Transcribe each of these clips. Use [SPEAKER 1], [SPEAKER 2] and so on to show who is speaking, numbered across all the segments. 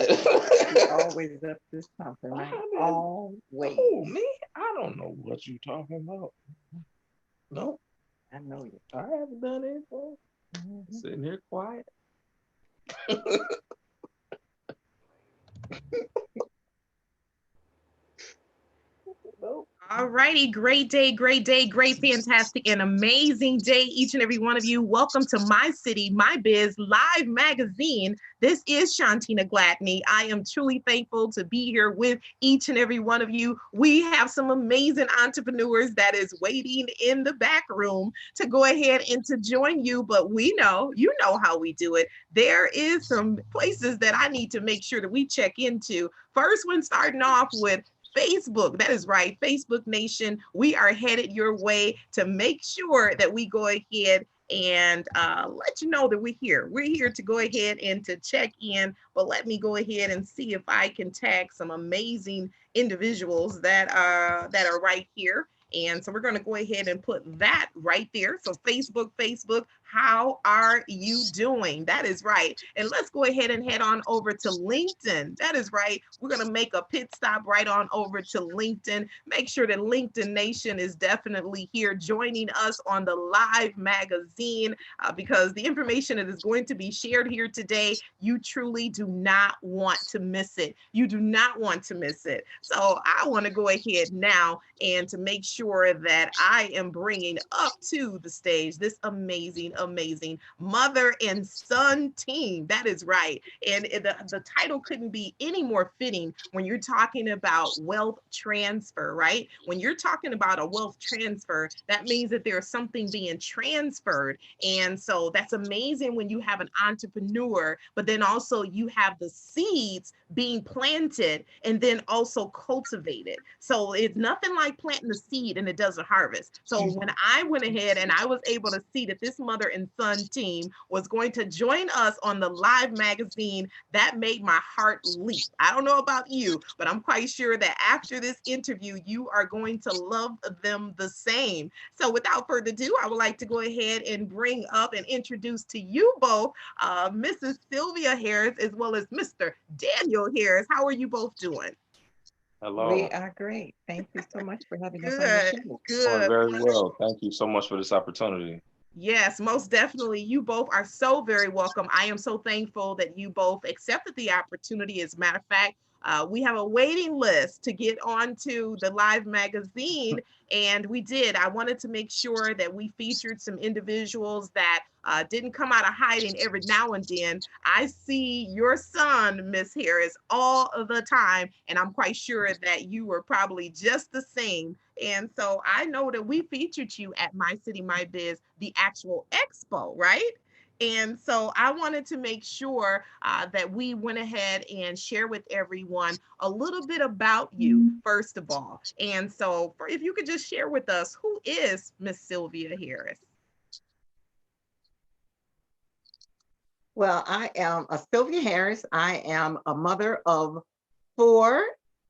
[SPEAKER 1] You're always up to something, right? Always.
[SPEAKER 2] Oh, me? I don't know what you talking about. No,
[SPEAKER 1] I know you.
[SPEAKER 2] I haven't done anything.
[SPEAKER 1] Mhm.
[SPEAKER 2] Sitting here quiet. No.
[SPEAKER 3] All righty, great day, great, fantastic, and amazing day, each and every one of you. Welcome to My City, My Biz Live Magazine. This is Shantina Gladney. I am truly thankful to be here with each and every one of you. We have some amazing entrepreneurs that is waiting in the back room to go ahead and to join you, but we know, you know how we do it. There is some places that I need to make sure that we check into. First one starting off with Facebook. That is right. Facebook Nation, we are headed your way to make sure that we go ahead and let you know that we're here. We're here to go ahead and to check in, but let me go ahead and see if I can tag some amazing individuals that are right here. And so we're going to go ahead and put that right there. So Facebook, how are you doing? That is right. And let's go ahead and head on over to LinkedIn. That is right. We're going to make a pit stop right on over to LinkedIn. Make sure that LinkedIn Nation is definitely here joining us on the live magazine because the information that is going to be shared here today, you truly do not want to miss it. You do not want to miss it. So I want to go ahead now and to make sure that I am bringing up to the stage this amazing mother and son team. That is right. And the title couldn't be any more fitting when you're talking about wealth transfer, right? When you're talking about a wealth transfer, that means that there's something being transferred. And so that's amazing when you have an entrepreneur, but then also you have the seeds being planted and then also cultivated. So it's nothing like planting the seed and it doesn't harvest. So when I went ahead and I was able to see that this mother and son team was going to join us on the live magazine, that made my heart leap. I don't know about you, but I'm quite sure that after this interview, you are going to love them the same. So without further ado, I would like to go ahead and bring up and introduce to you both Mrs. Sylvia Harris as well as Mr. Daniel Harris. How are you both doing?
[SPEAKER 1] We
[SPEAKER 2] Hello.
[SPEAKER 1] are great. Thank you so much for having us on your
[SPEAKER 3] Good,
[SPEAKER 1] show.
[SPEAKER 2] Doing
[SPEAKER 3] good.
[SPEAKER 2] very well. Thank you so much for this opportunity.
[SPEAKER 3] Yes, most definitely. You both are so very welcome. I am so thankful that you both accepted the opportunity. As a matter of fact, we have a waiting list to get onto the live magazine, and we did. I wanted to make sure that we featured some individuals that didn't come out of hiding every now and then. I see your son, Miss Harris, all of the time, and I'm quite sure that you were probably just the same. And so I know that we featured you at My City, My Biz, the actual expo, right? And so I wanted to make sure that we went ahead and share with everyone a little bit about you, first of all. And so if you could just share with us, who is Miss Sylvia Harris?
[SPEAKER 1] Well, I am a Sylvia Harris. I am a mother of 4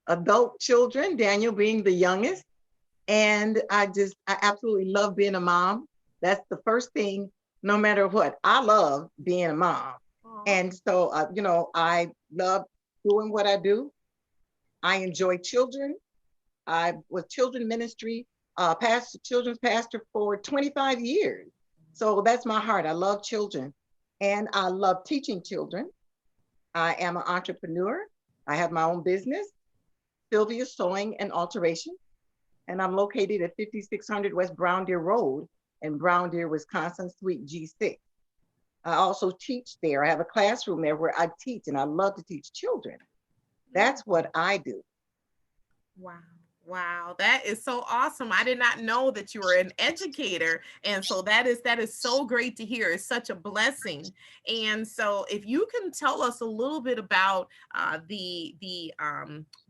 [SPEAKER 1] adult children, Daniel being the youngest. And I absolutely love being a mom. That's the first thing, no matter what. I love being a mom.
[SPEAKER 3] Aw.
[SPEAKER 1] And so, I love doing what I do. I enjoy children. I was children ministry, children's pastor for 25 years. So that's my heart. I love children and I love teaching children. I am an entrepreneur. I have my own business, Sylvia Sewing and Alterations, and I'm located at 5600 West Brown Deer Road in Brown Deer, Wisconsin, Suite G6. I also teach there. I have a classroom there where I teach, and I love to teach children. That's what I do.
[SPEAKER 3] Wow. Wow, that is so awesome. I did not know that you were an educator. And so that is so great to hear. It's such a blessing. And so if you can tell us a little bit about the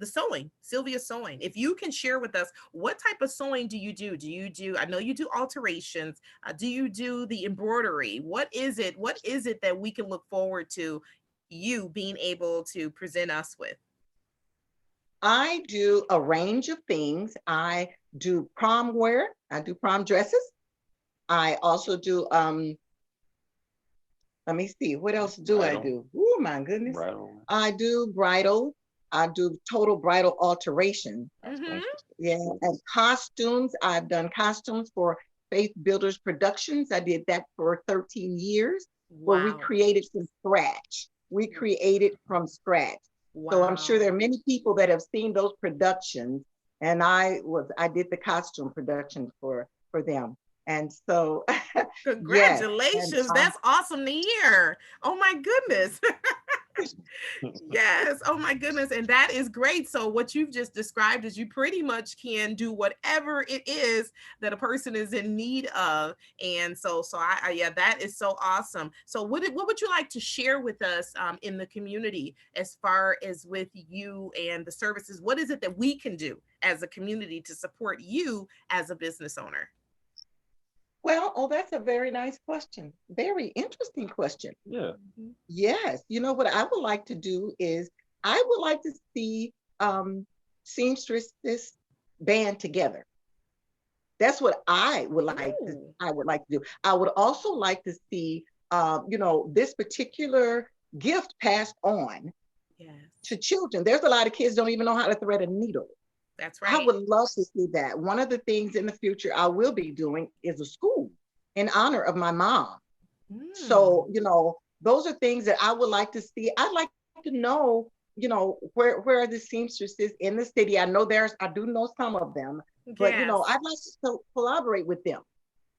[SPEAKER 3] sewing, Sylvia sewing. If you can share with us what type of sewing do you do? Do you do, I know you do alterations. Do you do the embroidery? What is it? What is it that we can look forward to you being able to present us with?
[SPEAKER 1] I do a range of things. I do prom wear. I do prom dresses. I also do, let me see, what else do I
[SPEAKER 2] Bridal.
[SPEAKER 1] do? Oh my goodness.
[SPEAKER 2] Bridal.
[SPEAKER 1] I do bridal. I do total bridal alteration.
[SPEAKER 3] Mhm.
[SPEAKER 1] Yeah, and costumes. I've done costumes for Faith Builders Productions. I did that for 13 years, where we
[SPEAKER 3] Wow.
[SPEAKER 1] created from scratch. We created from scratch. So I'm sure
[SPEAKER 3] Wow.
[SPEAKER 1] there are many people that have seen those productions, and I did the costume production for them. And so yes, and
[SPEAKER 3] Congratulations. That's awesome to hear. Oh my goodness. Yes. Oh my goodness. And that is great. So what you've just described is you pretty much can do whatever it is that a person is in need of. And so I yeah, that is so awesome. So what would you like to share with us in the community as far as with you and the services? What is it that we can do as a community to support you as a business owner?
[SPEAKER 1] well, oh, that's a very nice question. Very interesting question.
[SPEAKER 2] Yeah.
[SPEAKER 1] Yes, you know what I would like to do is I would like to see seamstresses band together. That's what
[SPEAKER 3] Ooh,
[SPEAKER 1] I would like to do. I would also like to see this particular gift passed on
[SPEAKER 3] yes,
[SPEAKER 1] to children. There's a lot of kids don't even know how to thread a needle.
[SPEAKER 3] that's
[SPEAKER 1] I
[SPEAKER 3] right.
[SPEAKER 1] would love to see that. One of the things in the future I will be doing is a school in honor of my mom. So,
[SPEAKER 3] Mm,
[SPEAKER 1] those are things that I would like to see. I'd like to know, where are the seamstresses in the city? I do know some of them, but
[SPEAKER 3] yes.
[SPEAKER 1] I'd like to collaborate with them.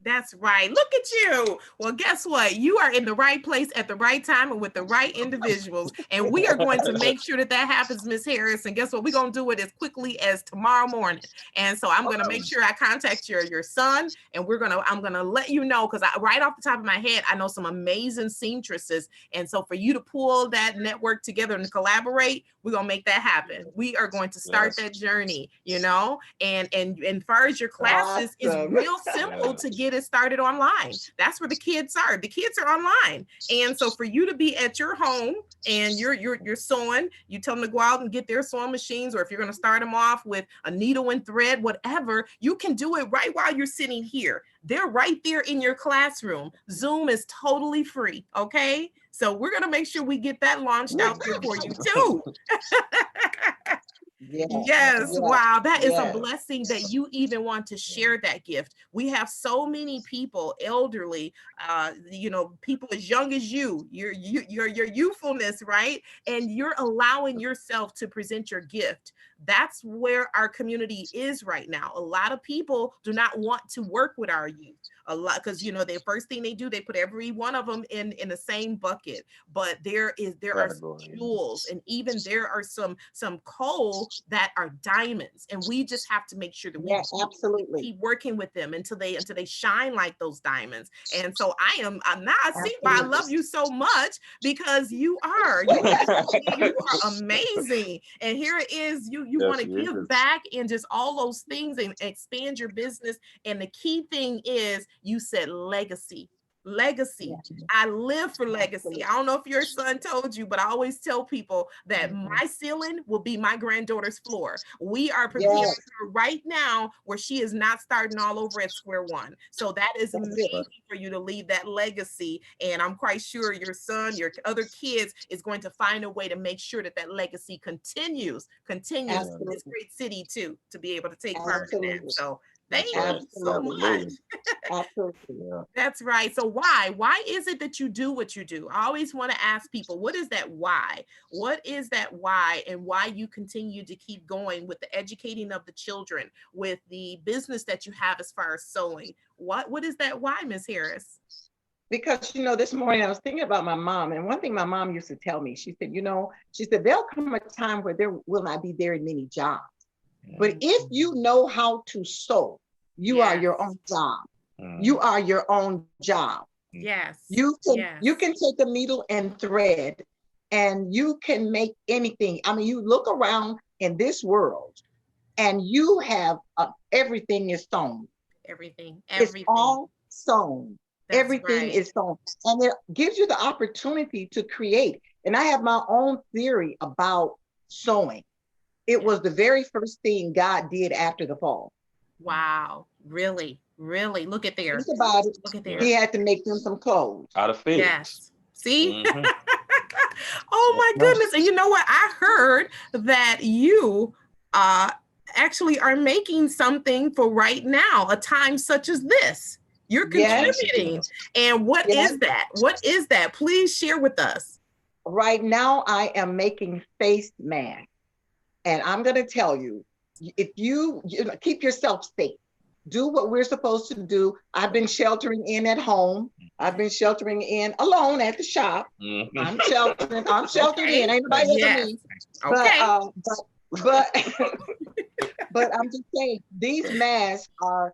[SPEAKER 3] That's right. Look at you. Well, guess what? You are in the right place at the right time and with the right individuals. And we are going to make sure that that happens, Miss Harris. And guess what? We're going to do it as quickly as tomorrow morning. And so I'm going to
[SPEAKER 1] Oh,
[SPEAKER 3] make sure I contact your son, and I'm going to let you know, because right off the top of my head, I know some amazing seamstresses. And so for you to pull that network together and collaborate, we're going to make that happen. We are going to start
[SPEAKER 2] Yes.
[SPEAKER 3] that journey, and far as your classes, is
[SPEAKER 1] awesome.
[SPEAKER 3] real simple to get it started online. That's where the kids are. The kids are online. And so for you to be at your home and you're sewing, you tell them to go out and get their sewing machines, or if you're going to start them off with a needle and thread, whatever, you can do it right while you're sitting here. They're right there in your classroom. Zoom is totally free. Okay. So we're going to make sure we get that launched out there for you too.
[SPEAKER 1] Yeah,
[SPEAKER 3] Yes,
[SPEAKER 1] yeah,
[SPEAKER 3] wow, that is a
[SPEAKER 1] yeah.
[SPEAKER 3] blessing that you even want to share that gift. We have so many people, elderly, people as young as your youthfulness, right? And you're allowing yourself to present your gift. That's where our community is right now. A lot of people do not want to work with our youth. A lot, because the first thing they do, they put every one of them in the same bucket. But there are some
[SPEAKER 2] Category.
[SPEAKER 3] jewels, and even there are some coal that are diamonds, and we just have to make sure that we
[SPEAKER 1] Yeah, absolutely.
[SPEAKER 3] keep working with them until they shine like those diamonds. And so I'm not, see why I
[SPEAKER 1] Absolutely.
[SPEAKER 3] love you so much, because you are amazing. And here it is, you
[SPEAKER 2] Yes,
[SPEAKER 3] want to
[SPEAKER 2] she
[SPEAKER 3] give
[SPEAKER 2] is.
[SPEAKER 3] back and just all those things and expand your business. And the key thing is, you said legacy.
[SPEAKER 1] Yeah,
[SPEAKER 3] Legacy. I live for legacy.
[SPEAKER 1] absolutely.
[SPEAKER 3] I don't know if your son told you, but I always tell people that
[SPEAKER 1] Mhm.
[SPEAKER 3] my ceiling will be my granddaughter's floor. We are preparing
[SPEAKER 1] Yes,
[SPEAKER 3] her right now where she is not starting all over at square one. So that is
[SPEAKER 1] that's it.
[SPEAKER 3] amazing for you to leave that legacy. And I'm quite sure your son, your other kids, is going to find a way to make sure that that legacy continues in this
[SPEAKER 1] Absolutely.
[SPEAKER 3] great city too, to be able to take part in that.
[SPEAKER 1] Absolutely.
[SPEAKER 3] So
[SPEAKER 2] That's
[SPEAKER 3] thank
[SPEAKER 2] right.
[SPEAKER 3] you so much.
[SPEAKER 1] Absolutely.
[SPEAKER 2] Absolutely.
[SPEAKER 1] Absolutely.
[SPEAKER 2] Yeah.
[SPEAKER 3] That's right. So why is it that you do what you do? I always want to ask people, what is that why? What is that why, and why you continue to keep going with the educating of the children, with the business that you have as far as sewing? What is that why, Miss Harris?
[SPEAKER 1] Because this morning I was thinking about my mom, and one thing my mom used to tell me, she said there'll come a time where there will not be very many jobs. But if you know how to sew, you are
[SPEAKER 3] Yes.
[SPEAKER 1] your own job. You
[SPEAKER 2] Mhm.
[SPEAKER 1] are your own job.
[SPEAKER 3] Yes.
[SPEAKER 1] You
[SPEAKER 3] Yes.
[SPEAKER 1] can take a needle and thread, and you can make anything. I mean, you look around in this world, and you have everything is sewn.
[SPEAKER 3] Everything.
[SPEAKER 1] It's
[SPEAKER 3] Everything.
[SPEAKER 1] all sewn.
[SPEAKER 3] That's
[SPEAKER 1] Everything
[SPEAKER 3] right.
[SPEAKER 1] is sewn, and it gives you the opportunity to create. And I have my own theory about sewing. It
[SPEAKER 3] Yeah.
[SPEAKER 1] was the very first thing God did after the fall.
[SPEAKER 3] Wow. Really? Really? Look at
[SPEAKER 1] Think
[SPEAKER 3] there.
[SPEAKER 1] about it.
[SPEAKER 3] Look at
[SPEAKER 2] Yeah.
[SPEAKER 1] He
[SPEAKER 3] there.
[SPEAKER 1] had to make them some clothes.
[SPEAKER 2] Out of figs.
[SPEAKER 3] Yes. See?
[SPEAKER 2] Hmm.
[SPEAKER 3] Oh my goodness. And you know what? I heard that you actually are making something for right now, a time such as this. You're
[SPEAKER 1] Yes.
[SPEAKER 3] contributing. And what
[SPEAKER 1] Yes.
[SPEAKER 3] is that? What is that? Please share with us.
[SPEAKER 1] Right now, I am making face masks. And I'm going to tell you, if you keep yourself safe, do what we're supposed to do. I've been sheltering in at home. I've been sheltering in alone at the shop.
[SPEAKER 2] Mhm.
[SPEAKER 1] I'm sheltered in. Ain't nobody looking at me.
[SPEAKER 3] Okay.
[SPEAKER 1] But but I'm just saying, these masks are,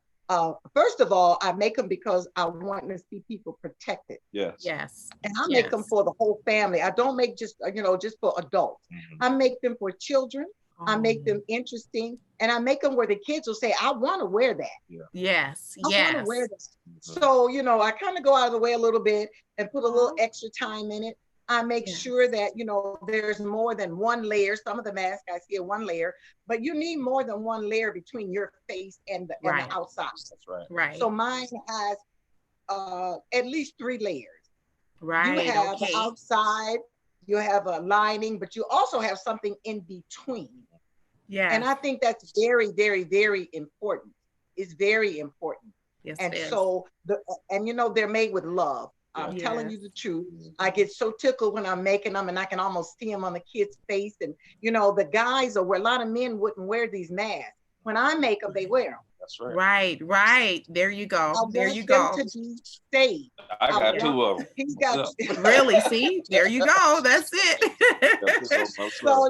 [SPEAKER 1] first of all, I make them because I want to see people protected.
[SPEAKER 2] Yes.
[SPEAKER 3] Yes.
[SPEAKER 1] And I make them for the whole family. I don't make just, just for adults. I make them for children. I make them interesting, and I make them where the kids will say, I want to wear that.
[SPEAKER 3] Yes.
[SPEAKER 1] I want to wear that. So, I kind of go out of the way a little bit and put a little extra time in it. I make sure that, there's more than one layer. Some of the masks I see are one layer, but you need more than one layer between your face and the outside.
[SPEAKER 2] That's right.
[SPEAKER 3] Right.
[SPEAKER 1] So mine has at least 3 layers.
[SPEAKER 3] Right.
[SPEAKER 1] You have the outside, you have a lining, but you also have something in between.
[SPEAKER 3] Yeah.
[SPEAKER 1] And I think that's very, very, very important. It's very important.
[SPEAKER 3] Yes,
[SPEAKER 1] and so they're made with love. I'm telling you the truth. I get so tickled when I'm making them, and I can almost see them on the kid's face. And the guys are where a lot of men wouldn't wear these masks. When I make them, they wear them.
[SPEAKER 2] That's right.
[SPEAKER 3] Right. There you go. There you
[SPEAKER 1] go.
[SPEAKER 3] go.
[SPEAKER 1] To be safe.
[SPEAKER 2] I got 2 of them.
[SPEAKER 1] He's got
[SPEAKER 3] really. See, there you go. That's it.
[SPEAKER 1] So I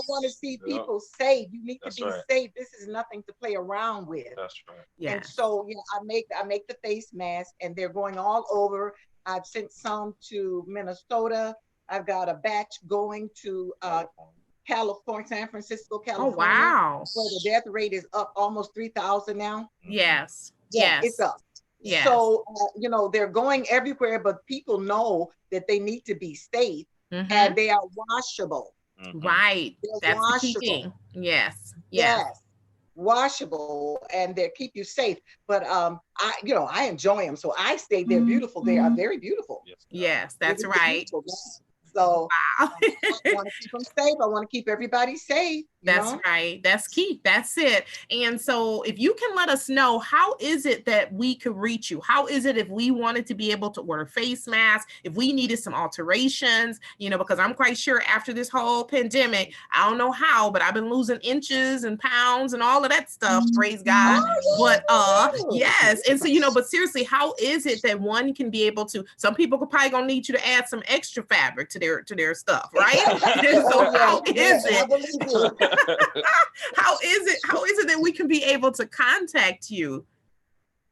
[SPEAKER 1] want to see people safe. You need to be safe. This is nothing to play around with.
[SPEAKER 2] That's right.
[SPEAKER 3] Yeah.
[SPEAKER 1] And so I make the face mask, and they're going all over. I've sent some to Minnesota. I've got a batch going to California, San Francisco, California.
[SPEAKER 3] Oh, wow.
[SPEAKER 1] Where the death rate is up almost 3,000 now.
[SPEAKER 3] Yes.
[SPEAKER 1] It's up. Yes. So, they're going everywhere, but people know that they need to be safe, and they are washable.
[SPEAKER 3] Right.
[SPEAKER 1] They're
[SPEAKER 3] That's
[SPEAKER 1] washable.
[SPEAKER 3] the key thing. Yes.
[SPEAKER 1] Washable, and they keep you safe. But I enjoy them, so I say they're beautiful. They are very beautiful.
[SPEAKER 3] Yes, that's right.
[SPEAKER 1] So I want to keep them safe. I want to keep everybody safe.
[SPEAKER 3] That's right. That's key. That's it. And so if you can let us know, how is it that we could reach you? How is it if we wanted to be able to wear face masks, if we needed some alterations, because I'm quite sure after this whole pandemic, I don't know how, but I've been losing inches and pounds and all of that stuff. Praise God. But yes. And so, but seriously, how is it that one can be able to, some people could probably gonna need you to add some extra fabric to their stuff, right? So how is it? How is it that we can be able to contact you?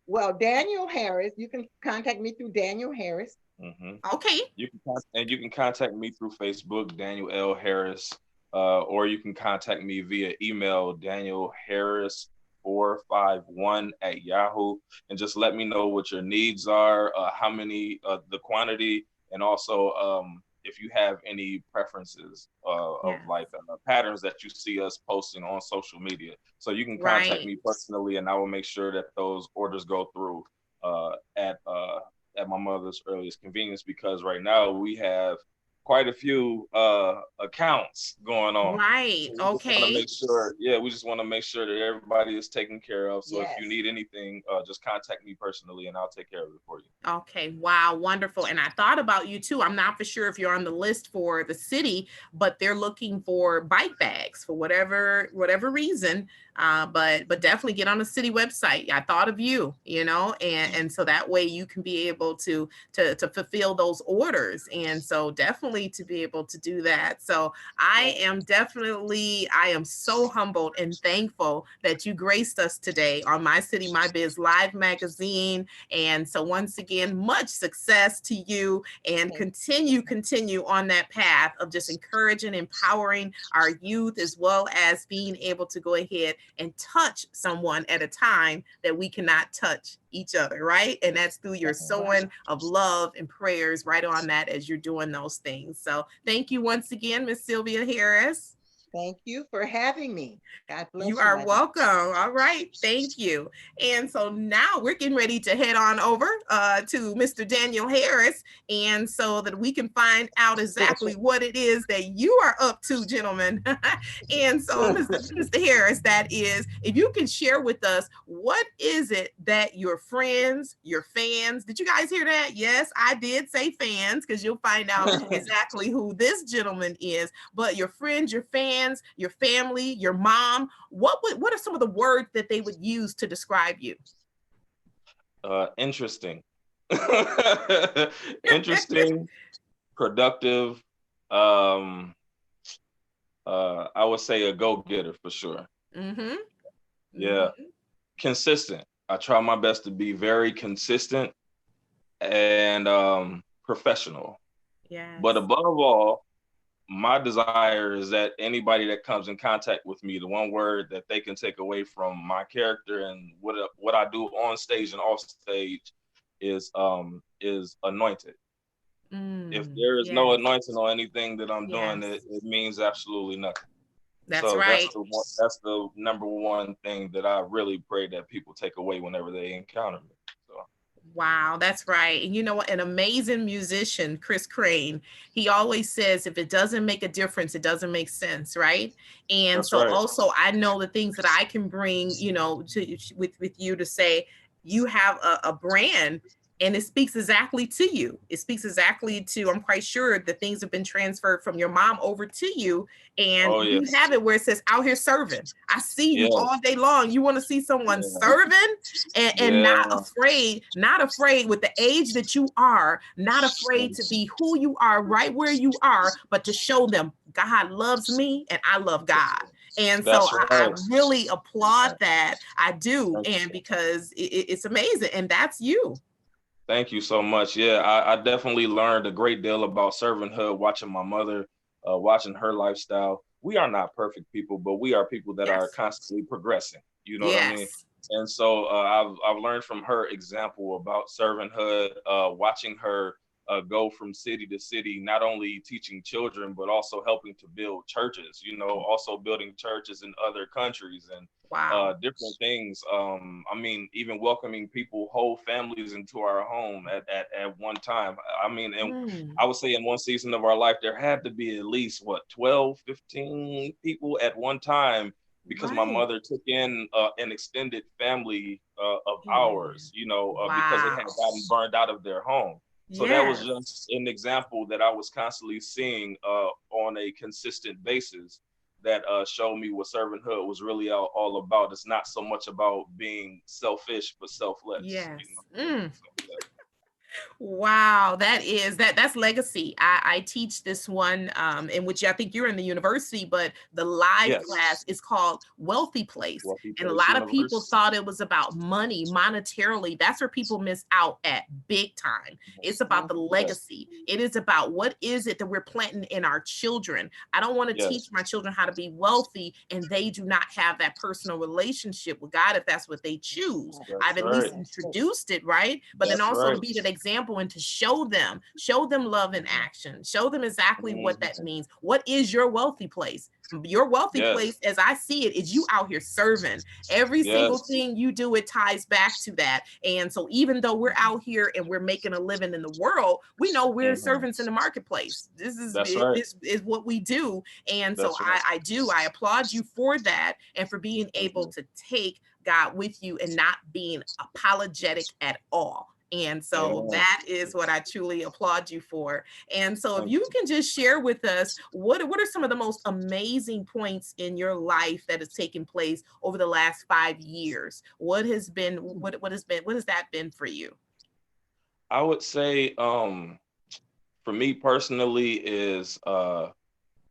[SPEAKER 1] Well, Daniel Harris, you can contact me through Daniel Harris.
[SPEAKER 3] Okay.
[SPEAKER 2] You can contact me through Facebook, Daniel L. Harris, or you can contact me via email, danielharris451@yahoo, and just let me know what your needs are, how many, the quantity, and also if you have any preferences of patterns that you see us posting on social media. So you can contact me personally, and I will make sure that those orders go through at my mother's earliest convenience, because right now we have quite a few accounts going on.
[SPEAKER 3] Right.
[SPEAKER 2] So we just want to make sure that everybody is taken care of. So if you need anything, just contact me personally, and I'll take care of it for you.
[SPEAKER 3] Okay. Wow. Wonderful. And I thought about you too. I'm not for sure if you're on the list for the city, but they're looking for bike bags for whatever reason. But definitely get on the city website. I thought of you, and so that way you can be able to fulfill those orders. And so definitely to be able to do that. So I am so humbled and thankful that you graced us today on My City, My Biz Live magazine. And so once again, much success to you, and continue on that path of just encouraging, empowering our youth, as well as being able to go ahead and touch someone at a time that we cannot touch each other, right? And that's through your sowing of love and prayers right on that as you're doing those things. So thank you once again, Miss Sylvia Harris.
[SPEAKER 1] Thank you for having me. God
[SPEAKER 3] You
[SPEAKER 1] bless you,
[SPEAKER 3] are
[SPEAKER 1] my dear.
[SPEAKER 3] welcome. All right. Thank you. And so now we're getting ready to head on over to Mr. Daniel Harris. And so that we can find out exactly what it is that you are up to, gentlemen. And so, Mr. Harris, that is, if you can share with us, what is it that your friends, your fans, did you guys hear that? Yes, I did say fans, because you'll find out exactly who this gentleman is. But your friends, your fans, your family, your mom, what are some of the words that they would use to describe you?
[SPEAKER 2] Interesting. Interesting, productive. Um, I would say a go-getter for sure.
[SPEAKER 3] Mm-hmm.
[SPEAKER 2] Yeah.
[SPEAKER 3] Mm-hmm.
[SPEAKER 2] Consistent. I try my best to be very consistent and professional.
[SPEAKER 3] Yes.
[SPEAKER 2] But above all, my desire is that anybody that comes in contact with me, the one word that they can take away from my character and what I do on stage and off stage is anointed. If there is no
[SPEAKER 3] Yes.
[SPEAKER 2] anointing on anything that I'm doing,
[SPEAKER 3] Yes.
[SPEAKER 2] it means absolutely nothing.
[SPEAKER 3] That's
[SPEAKER 2] So
[SPEAKER 3] right.
[SPEAKER 2] that's the number one thing that I really pray that people take away whenever they encounter me. So.
[SPEAKER 3] Wow, that's right. And you know what? An amazing musician, Chris Crane, he always says, if it doesn't make a difference, it doesn't make sense, right? And
[SPEAKER 2] That's
[SPEAKER 3] so
[SPEAKER 2] right.
[SPEAKER 3] also I know the things that I can bring, you know, to with you to say you have a brand and it speaks exactly to you. It speaks exactly to, I'm quite sure that things have been transferred from your mom over to you. And
[SPEAKER 2] Oh
[SPEAKER 3] you
[SPEAKER 2] yes.
[SPEAKER 3] have it where it says out here serving. I see you
[SPEAKER 2] Yes.
[SPEAKER 3] all day long. You want to see someone
[SPEAKER 2] Yeah.
[SPEAKER 3] serving and
[SPEAKER 2] Yeah.
[SPEAKER 3] not afraid with the age that you are, not afraid to be who you are right where you are, but to show them God loves me and I love God. And so
[SPEAKER 2] That's
[SPEAKER 3] I
[SPEAKER 2] right.
[SPEAKER 3] really applaud that. I do.
[SPEAKER 2] Thank
[SPEAKER 3] And because it's amazing. And that's you.
[SPEAKER 2] Thank you so much. Yeah, I definitely learned a great deal about servanthood watching my mother, watching her lifestyle. We are not perfect people, but we are people that are
[SPEAKER 3] Yes.
[SPEAKER 2] constantly progressing. You know what I mean?
[SPEAKER 3] Yes.
[SPEAKER 2] And so I've learned from her example about servanthood, watching her go from city to city, not only teaching children, but also helping to build churches, you know, also building churches in other countries and
[SPEAKER 3] Wow.
[SPEAKER 2] different things. I mean, even welcoming people, whole families into our home at one time. I mean, and I would say in one season of our life, there had to be at least, what, 12, 15 people at one time because my
[SPEAKER 3] Right.
[SPEAKER 2] mother took in an extended family of
[SPEAKER 3] Yeah.
[SPEAKER 2] ours, you know, because they had
[SPEAKER 3] Wow.
[SPEAKER 2] gotten burned out of their home. So that was
[SPEAKER 3] Yes.
[SPEAKER 2] just an example that I was constantly seeing on a consistent basis that showed me what servanthood was really all about. It's not so much about being selfish, but selfless.
[SPEAKER 3] Yes.
[SPEAKER 2] You know? So, yeah.
[SPEAKER 3] Wow, that's legacy. I teach this one in which I think you're in the university, but the live
[SPEAKER 2] Yes.
[SPEAKER 3] class is called Wealthy Place.
[SPEAKER 2] Wealthy
[SPEAKER 3] And a
[SPEAKER 2] Place
[SPEAKER 3] lot of people
[SPEAKER 2] University.
[SPEAKER 3] thought it was about money, monetarily. That's where people miss out at big time. It's about the legacy. It is about what is it that we're planting in our children. I don't want to teach my children how to be wealthy and they do not have that personal relationship with God if that's what they choose. I've at least introduced it, right? But then also to be that example and to show them love in action, show them exactly what that means. What is your wealthy place? Your wealthy place, as I see it, is you out here serving. Every single thing you do, it ties back to that. And so even though we're out here and we're making a living in the world, we know we're servants in the marketplace. This is what we do. And so I applaud you for that and for being able to take God with you and not being apologetic at all. And so that is what I truly applaud you for. And so if you can just share with us, what are some of the most amazing points in your life that has taken place over the last 5 years? What has that been for you?
[SPEAKER 2] I would say for me personally is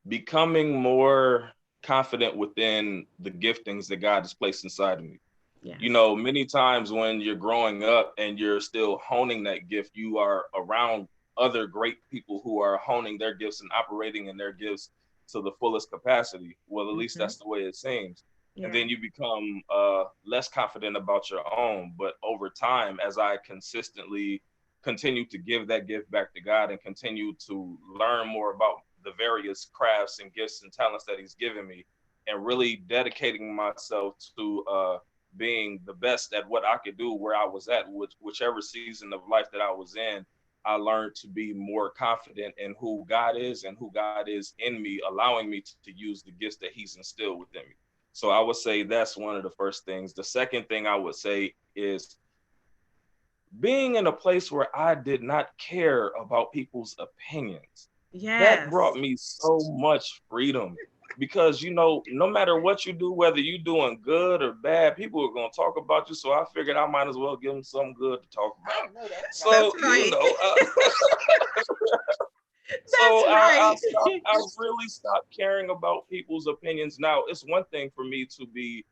[SPEAKER 2] becoming more confident within the giftings that God has placed inside of me.
[SPEAKER 3] Yes.
[SPEAKER 2] You know, many times when you're growing up and you're still honing that gift, you are around other great people who are honing their gifts and operating in their gifts to the fullest capacity. Well, at least that's the way it seems.
[SPEAKER 3] Yeah.
[SPEAKER 2] And then you become less confident about your own. But over time, as I consistently continue to give that gift back to God and continue to learn more about the various crafts and gifts and talents that he's given me, and really dedicating myself to being the best at what I could do where I was at, whichever season of life that I was in. I learned to be more confident in who God is and who God is in me, allowing me to use the gifts that he's instilled within me. So I would say that's one of the first things. The second thing I would say is being in a place where I did not care about people's opinions. That
[SPEAKER 3] Yes.
[SPEAKER 2] brought me so much freedom because, you know, no matter what you do, whether you're doing good or bad, people are going to talk about you. So I figured I might as well give them something good to talk about.
[SPEAKER 1] I know that's
[SPEAKER 2] So,
[SPEAKER 3] That's
[SPEAKER 2] you
[SPEAKER 3] right.
[SPEAKER 2] know,
[SPEAKER 3] That's
[SPEAKER 2] so
[SPEAKER 3] right.
[SPEAKER 2] I really stopped caring about people's opinions. Now, it's one thing for me to be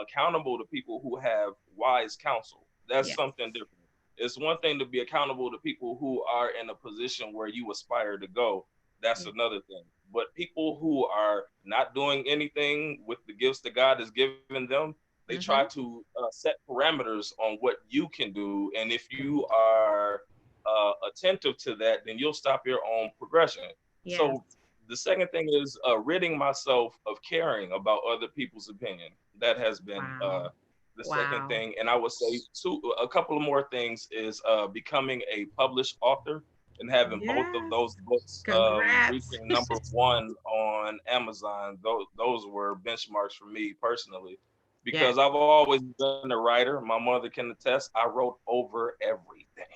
[SPEAKER 2] accountable to people who have wise counsel. That's
[SPEAKER 3] Yes.
[SPEAKER 2] something different. It's one thing to be accountable to people who are in a position where you aspire to go. That's
[SPEAKER 3] Yeah.
[SPEAKER 2] another thing. But people who are not doing anything with the gifts that God has given them, they try
[SPEAKER 3] Mhm.
[SPEAKER 2] to set parameters on what you can do. And if you are attentive to that, then you'll stop your own progression.
[SPEAKER 3] Yes.
[SPEAKER 2] So the second thing is ridding myself of caring about other people's opinion. That has been
[SPEAKER 3] Wow.
[SPEAKER 2] the second
[SPEAKER 3] Wow.
[SPEAKER 2] thing. And I would say a couple of more things is becoming a published author and having both of
[SPEAKER 3] Yes.
[SPEAKER 2] those books
[SPEAKER 3] Congrats.
[SPEAKER 2] reaching #1 on Amazon. Those were benchmarks for me personally,
[SPEAKER 3] Yes.
[SPEAKER 2] because I've always been a writer. My mother can attest. I wrote over everything.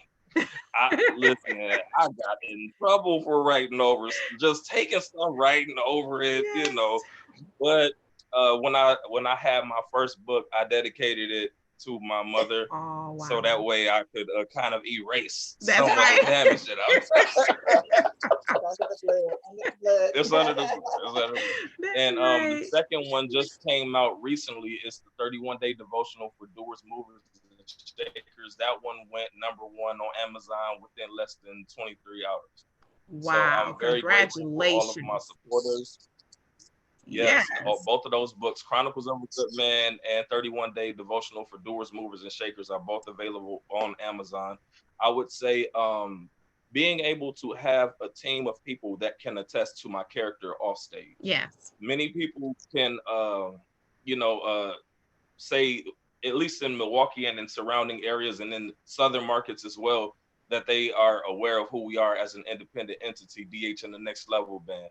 [SPEAKER 2] Listen, I got in trouble for writing over, just taking stuff, writing over it, you know.
[SPEAKER 3] Yes.
[SPEAKER 2] But when I had my first book, I dedicated it to my mother,
[SPEAKER 3] Oh,
[SPEAKER 2] so
[SPEAKER 3] wow.
[SPEAKER 2] that way I could kind of erase
[SPEAKER 3] That's
[SPEAKER 2] some of
[SPEAKER 3] right.
[SPEAKER 2] the damage that I was.
[SPEAKER 1] under the blood, under the blood.
[SPEAKER 2] It's under the book. It's under the book.
[SPEAKER 3] That's
[SPEAKER 2] And the
[SPEAKER 3] right.
[SPEAKER 2] second one just came out recently. It's the 31-day devotional for doers, movers, and shakers. That one went #1 on Amazon within less than 23 hours. So
[SPEAKER 3] Wow.
[SPEAKER 2] I'm very grateful for all of my
[SPEAKER 3] Congratulations.
[SPEAKER 2] supporters.
[SPEAKER 3] Yes.
[SPEAKER 2] Yes, both of those books, Chronicles of a Good Man and 31-day devotional for doers, movers, and shakers, are both available on Amazon. I would say being able to have a team of people that can attest to my character off stage.
[SPEAKER 3] Yes.
[SPEAKER 2] Many people can, you know, say, at least in Milwaukee and in surrounding areas and in southern markets as well, that they are aware of who we are as an independent entity, DH and the Next Level Band.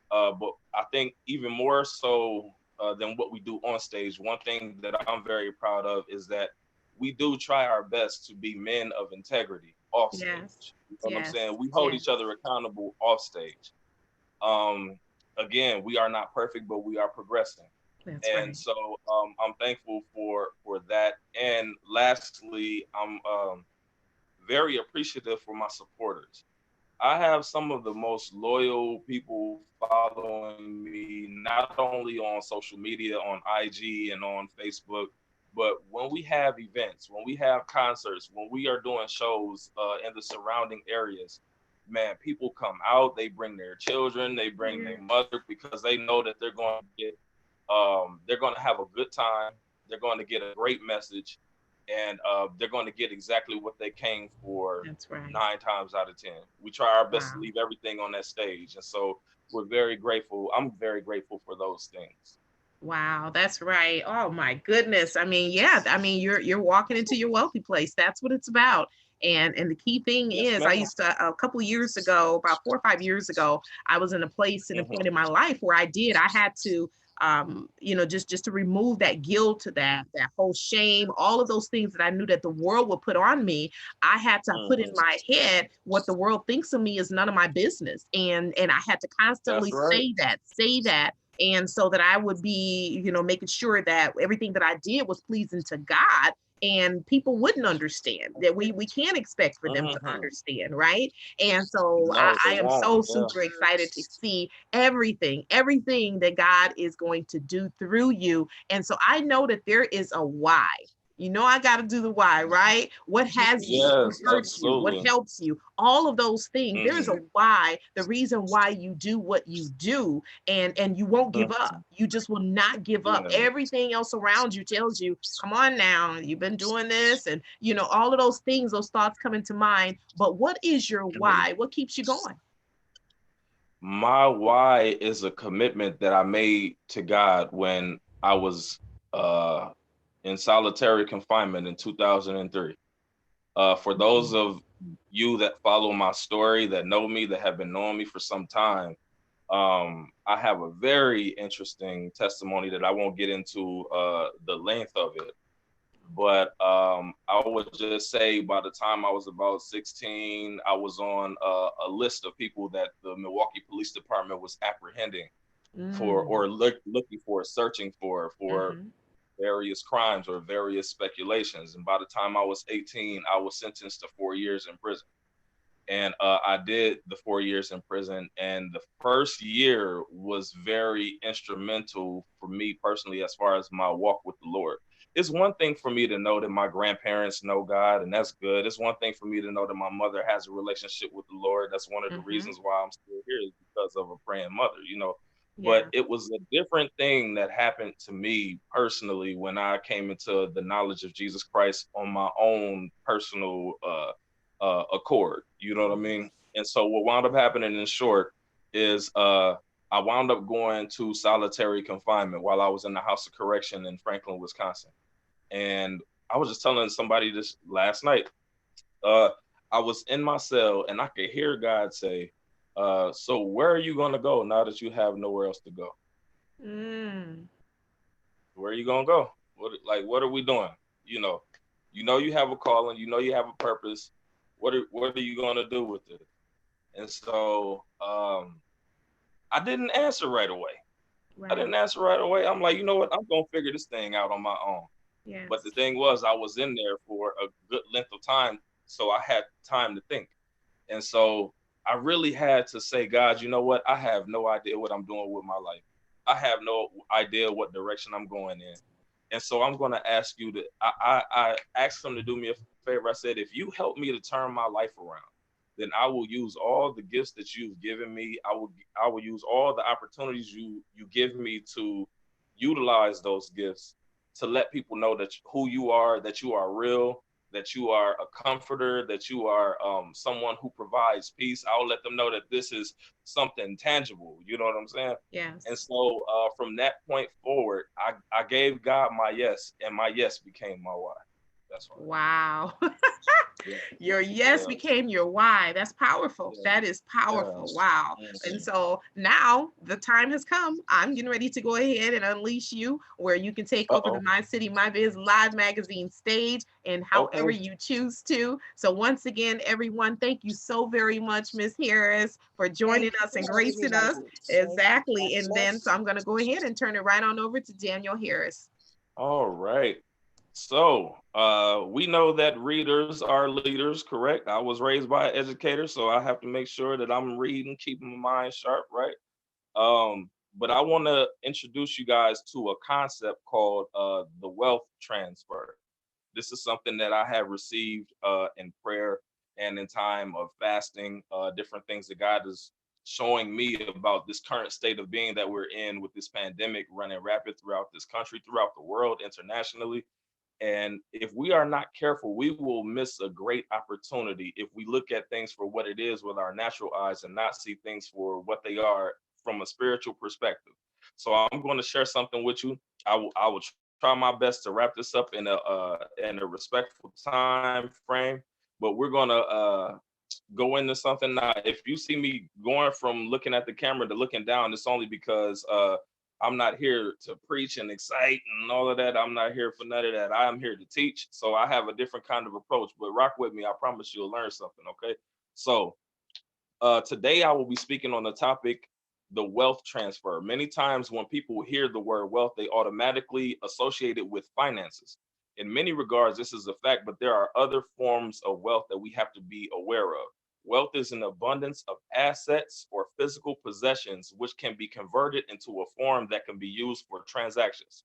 [SPEAKER 2] But I think even more so than what we do on stage, one thing that I'm very proud of is that we do try our best to be men of integrity off
[SPEAKER 3] Yes.
[SPEAKER 2] stage. You know what I'm
[SPEAKER 3] Yes.
[SPEAKER 2] saying? We hold
[SPEAKER 3] Yes.
[SPEAKER 2] each other accountable off stage. Um, Again, we are not perfect, but we are progressing.
[SPEAKER 3] That's
[SPEAKER 2] And
[SPEAKER 3] right.
[SPEAKER 2] so I'm thankful for that. And lastly, I'm very appreciative for my supporters. I have some of the most loyal people following me, not only on social media, on IG and on Facebook, but when we have events, when we have concerts, when we are doing shows in the surrounding areas, man, people come out, they bring their children, they bring
[SPEAKER 3] Yeah.
[SPEAKER 2] their mother, because they know that they're going to have a good time, they're going to get a great message, and they're going to get exactly what they came for
[SPEAKER 3] That's right.
[SPEAKER 2] 9 times out of 10. We try our best to
[SPEAKER 3] Wow.
[SPEAKER 2] leave everything on that stage. And so we're very grateful. I'm very grateful for those things.
[SPEAKER 3] Wow, that's right. Oh my goodness. I mean, yeah, I mean you're walking into your wealthy place. That's what it's about. And the key thing
[SPEAKER 2] Yes,
[SPEAKER 3] is I
[SPEAKER 2] ma'am.
[SPEAKER 3] used to a couple of years ago, about 4 or 5 years ago, I was in a place and a point in my life where I had to just to remove that guilt, that whole shame, all of those things that I knew that the world would put on me. I had to put in
[SPEAKER 2] Mm-hmm.
[SPEAKER 3] my head what the world thinks of me is none of my business. And I had to constantly
[SPEAKER 2] That's right.
[SPEAKER 3] say that, and so that I would be, making sure that everything that I did was pleasing to God, and people wouldn't understand that we can't expect for them to
[SPEAKER 2] Mm-hmm.
[SPEAKER 3] understand, right? And so
[SPEAKER 2] No,
[SPEAKER 3] I
[SPEAKER 2] they
[SPEAKER 3] am
[SPEAKER 2] won't.
[SPEAKER 3] so
[SPEAKER 2] Yeah.
[SPEAKER 3] super excited to see everything that God is going to do through you. And so I know that there is a why. I got to do the why, right? What has you, what
[SPEAKER 2] Yes,
[SPEAKER 3] hurts you, what
[SPEAKER 2] absolutely.
[SPEAKER 3] helps you, all of those things. There is
[SPEAKER 2] Mm-hmm.
[SPEAKER 3] a why, the reason why you do what you do, and you won't give up. You just will not give up.
[SPEAKER 2] Yeah.
[SPEAKER 3] Everything else around you tells you, come on now, you've been doing this, and all of those things, those thoughts come into mind. But what is your why? What keeps you going?
[SPEAKER 2] My why is a commitment that I made to God when I was in solitary confinement in 2003. For those of you that follow my story, that know me, that have been knowing me for some time, I have a very interesting testimony that I won't get into the length of it. But I would just say by the time I was about 16, I was on a list of people that the Milwaukee Police Department was apprehending for, or looking for, searching for various crimes or various speculations. And by the time I was 18, I was sentenced to 4 years in prison. And I did the 4 years in prison. And the first year was very instrumental for me personally, as far as my walk with the Lord. It's one thing for me to know that my grandparents know God, and that's good. It's one thing for me to know that my mother has a relationship with the Lord. That's one of the reasons why I'm still here, is because of a praying mother, you know. But it was a different thing that happened to me personally when I came into the knowledge of Jesus Christ on my own personal accord. You know what I mean? And so what wound up happening in short is I wound up going to solitary confinement while I was in the House of Correction in Franklin, Wisconsin. And I was just telling somebody this last night. I was in my cell and I could hear God say, so where are you going to go now that you have nowhere else to go? Where are you going to go? What are we doing? You know, you have a calling, you know, you have a purpose. What are you going to do with it? And so I didn't answer right away. I didn't answer right away. I'm like, you know what? I'm going to figure this thing out on my own. Yes. But the thing was, I was in there for a good length of time, so I had time to think. And so I really had to say, God, you know what? I have no idea what I'm doing with my life. I have no idea what direction I'm going in. And so I'm going to ask you to, I asked him to do me a favor. I said, if you help me to turn my life around, then I will use all the gifts that you've given me. I will use all the opportunities you give me to utilize those gifts to let people know that who you are, that you are real, that you are a comforter, that you are someone who provides peace. I'll let them know that this is something tangible. You know what I'm saying?
[SPEAKER 3] Yes.
[SPEAKER 2] And so from that point forward, I gave God my yes, and my yes became my why. That's why.
[SPEAKER 3] Wow. Your yes became your why. That's powerful. That is powerful. Wow. And so now the time has come. I'm getting ready to go ahead and unleash you, where you can take over the My City, My Biz live magazine stage and however you choose to. So once again, everyone, thank you so very much, Miss Harris, for joining us and gracing us. Exactly. And then so I'm going to go ahead and turn it right on over to Daniel Harris.
[SPEAKER 2] All right. So we know that readers are leaders, correct? I was raised by an educator, so I have to make sure that I'm reading, keeping my mind sharp, right? But I want to introduce you guys to a concept called the wealth transfer. This is something that I have received in prayer and in time of fasting, different things that God is showing me about this current state of being that we're in with this pandemic running rapid throughout this country, throughout the world, internationally. And if we are not careful, we will miss a great opportunity if we look at things for what it is with our natural eyes and not see things for what they are from a spiritual perspective. So I'm going to share something with you. I will try my best to wrap this up in a respectful time frame, but we're going to go into something. Now, if you see me going from looking at the camera to looking down, it's only because I'm not here to preach and excite and all of that. I'm not here for none of that. I'm here to teach. So I have a different kind of approach, but rock with me. I promise you'll learn something, okay? So today I will be speaking on the topic, the wealth transfer. Many times when people hear the word wealth, they automatically associate it with finances. In many regards, this is a fact, but there are other forms of wealth that we have to be aware of. Wealth is an abundance of assets or physical possessions, which can be converted into a form that can be used for transactions.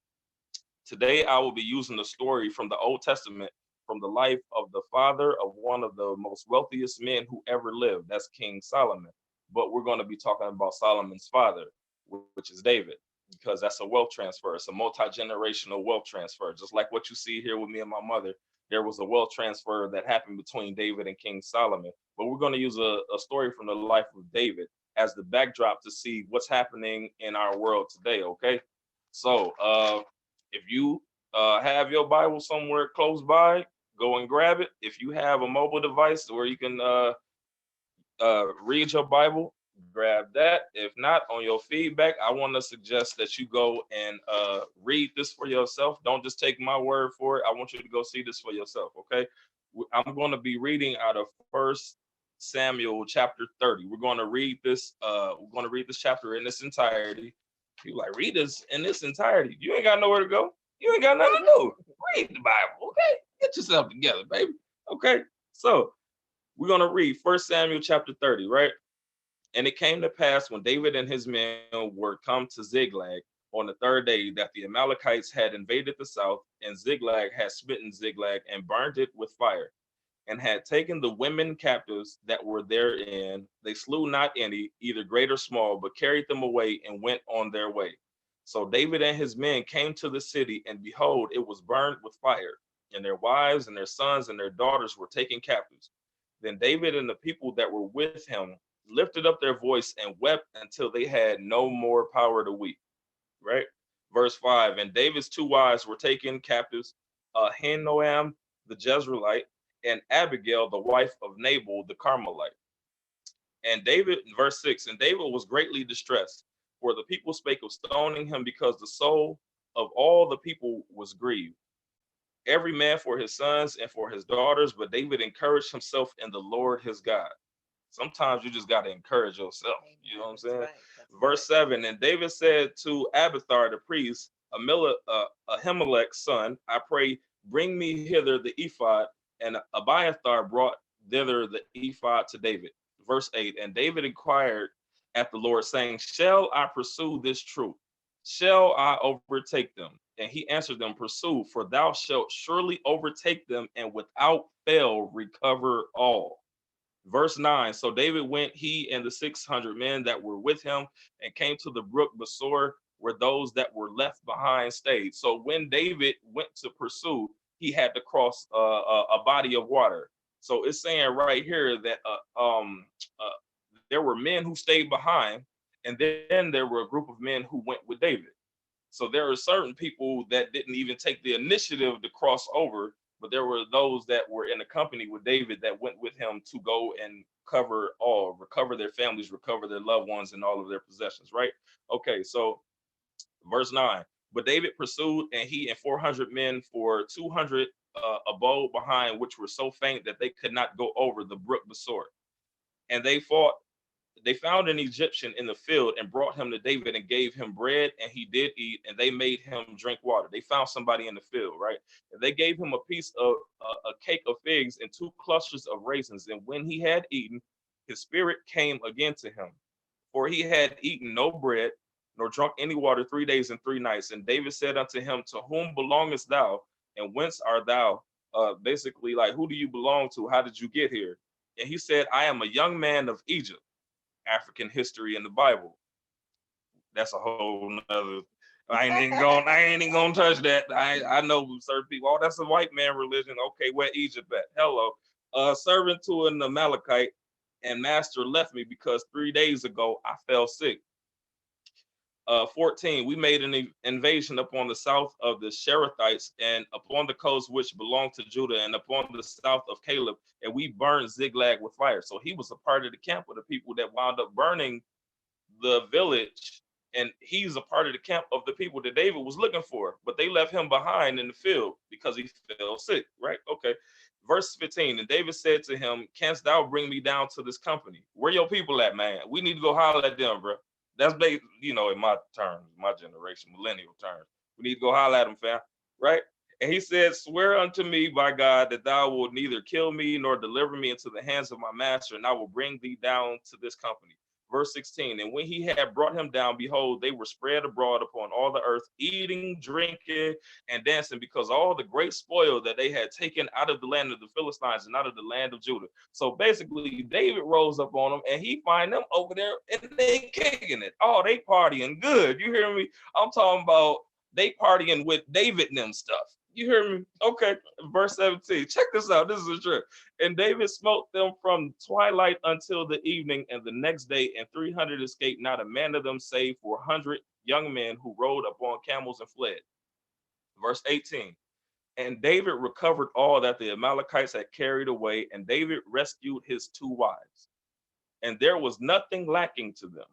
[SPEAKER 2] Today, I will be using a story from the Old Testament, from the life of the father of one of the most wealthiest men who ever lived. That's King Solomon. But we're going to be talking about Solomon's father, which is David, because that's a wealth transfer. It's a multi-generational wealth transfer. Just like what you see here with me and my mother, there was a wealth transfer that happened between David and King Solomon. But we're going to use a story from the life of David. as the backdrop to see what's happening in our world today. Okay, so if you have your Bible somewhere close by, go and grab it. If you have a mobile device where you can read your Bible, grab that. If not, on your feedback, I want to suggest that you go and read this for yourself. Don't just take my word for it. I want you to go see this for yourself. Okay, I'm going to be reading out of First Samuel chapter 30. We're going to read this. We're going to read this chapter in its entirety. You like read this in its entirety? You ain't got nowhere to go. You ain't got nothing to do. Read the Bible. Okay, get yourself together, baby. Okay, so we're going to read First Samuel chapter 30, right? And it came to pass when David and his men were come to Ziklag on the third day that the Amalekites had invaded the south, and Ziklag had smitten Ziklag and burned it with fire, and had taken the women captives that were therein. They slew not any, either great or small, but carried them away and went on their way. So David and his men came to the city, and behold, it was burned with fire, and their wives and their sons and their daughters were taken captives. Then David and the people that were with him lifted up their voice and wept until they had no more power to weep. Right? Verse 5, and David's two wives were taken captives, Ahinoam the Jezreelite, and Abigail, the wife of Nabal the Carmelite. And David, verse 6, and David was greatly distressed, for the people spake of stoning him, because the soul of all the people was grieved, every man for his sons and for his daughters. But David encouraged himself in the Lord his God. Sometimes you just got to encourage yourself. You know what I'm saying? Right. Verse 7, and David said to Abiathar the priest, Ahimelech's son, I pray, bring me hither the ephod. And Abiathar brought thither the ephod to David. Verse 8, and David inquired at the Lord, saying, shall I pursue this troop? Shall I overtake them? And he answered them, pursue, for thou shalt surely overtake them, and without fail recover all. Verse 9, so David went, he and the 600 men that were with him, and came to the brook Besor, where those that were left behind stayed. So when David went to pursue, he had to cross a body of water. So it's saying right here that there were men who stayed behind, and then there were a group of men who went with David. So there are certain people that didn't even take the initiative to cross over, but there were those that were in the company with David that went with him to go and recover their families, recover their loved ones, and all of their possessions, right? Okay, so verse 9, but David pursued, and he and 400 men for 200 abode behind, which were so faint that they could not go over the brook Besor. And they found an Egyptian in the field and brought him to David and gave him bread, and he did eat, and they made him drink water. They found somebody in the field, right? And they gave him a piece of a cake of figs and 2 clusters of raisins. And when he had eaten, his spirit came again to him, for he had eaten no bread, nor drunk any water 3 days and 3 nights. And David said unto him, to whom belongest thou, and whence art thou? Basically, like, who do you belong to? How did you get here? And he said, I am a young man of Egypt. African history in the Bible. That's a whole nother. I ain't even gonna touch that. I know certain people. Oh, that's a white man religion. Okay, where Egypt at? Hello, servant to an Amalekite, and master left me because 3 days ago I fell sick. 14, we made an invasion upon the south of the Sherethites, and upon the coast which belonged to Judah, and upon the south of Caleb, and we burned Ziklag with fire. So he was a part of the camp of the people that wound up burning the village, and he's a part of the camp of the people that David was looking for, but they left him behind in the field because he fell sick, right? Okay. Verse 15, and David said to him, canst thou bring me down to this company? Where your people at, man? We need to go holler at them, bro. That's based, in my terms, my generation, millennial terms. We need to go holler at them, fam, right? And he said, swear unto me by God that thou wilt neither kill me nor deliver me into the hands of my master, and I will bring thee down to this company. Verse 16, and when he had brought him down, behold, they were spread abroad upon all the earth, eating, drinking, and dancing, because all the great spoil that they had taken out of the land of the Philistines and out of the land of Judah. So basically, David rose up on them, and he find them over there, and they kicking it. Oh, they partying good. You hear me? I'm talking about they partying with David and them stuff. You hear me? Okay. Verse 17. Check this out. This is a trip. And David smote them from twilight until the evening, and the next day, and 300 escaped, not a man of them save 400 young men who rode upon camels and fled. Verse 18. And David recovered all that the Amalekites had carried away, and David rescued his 2 wives. And there was nothing lacking to them.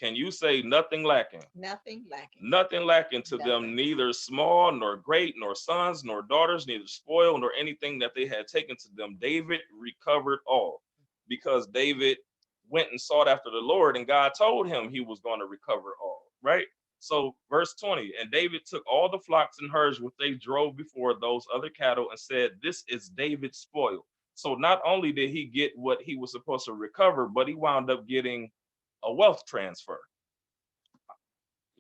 [SPEAKER 2] Can you say nothing lacking?
[SPEAKER 1] Nothing lacking.
[SPEAKER 2] Nothing lacking to them, neither small nor great, nor sons nor daughters, neither spoil nor anything that they had taken to them. David recovered all, because David went and sought after the Lord, and God told him he was going to recover all, right? So verse 20, and David took all the flocks and herds which they drove before those other cattle and said, this is David's spoil. So not only did he get what he was supposed to recover, but he wound up getting a wealth transfer.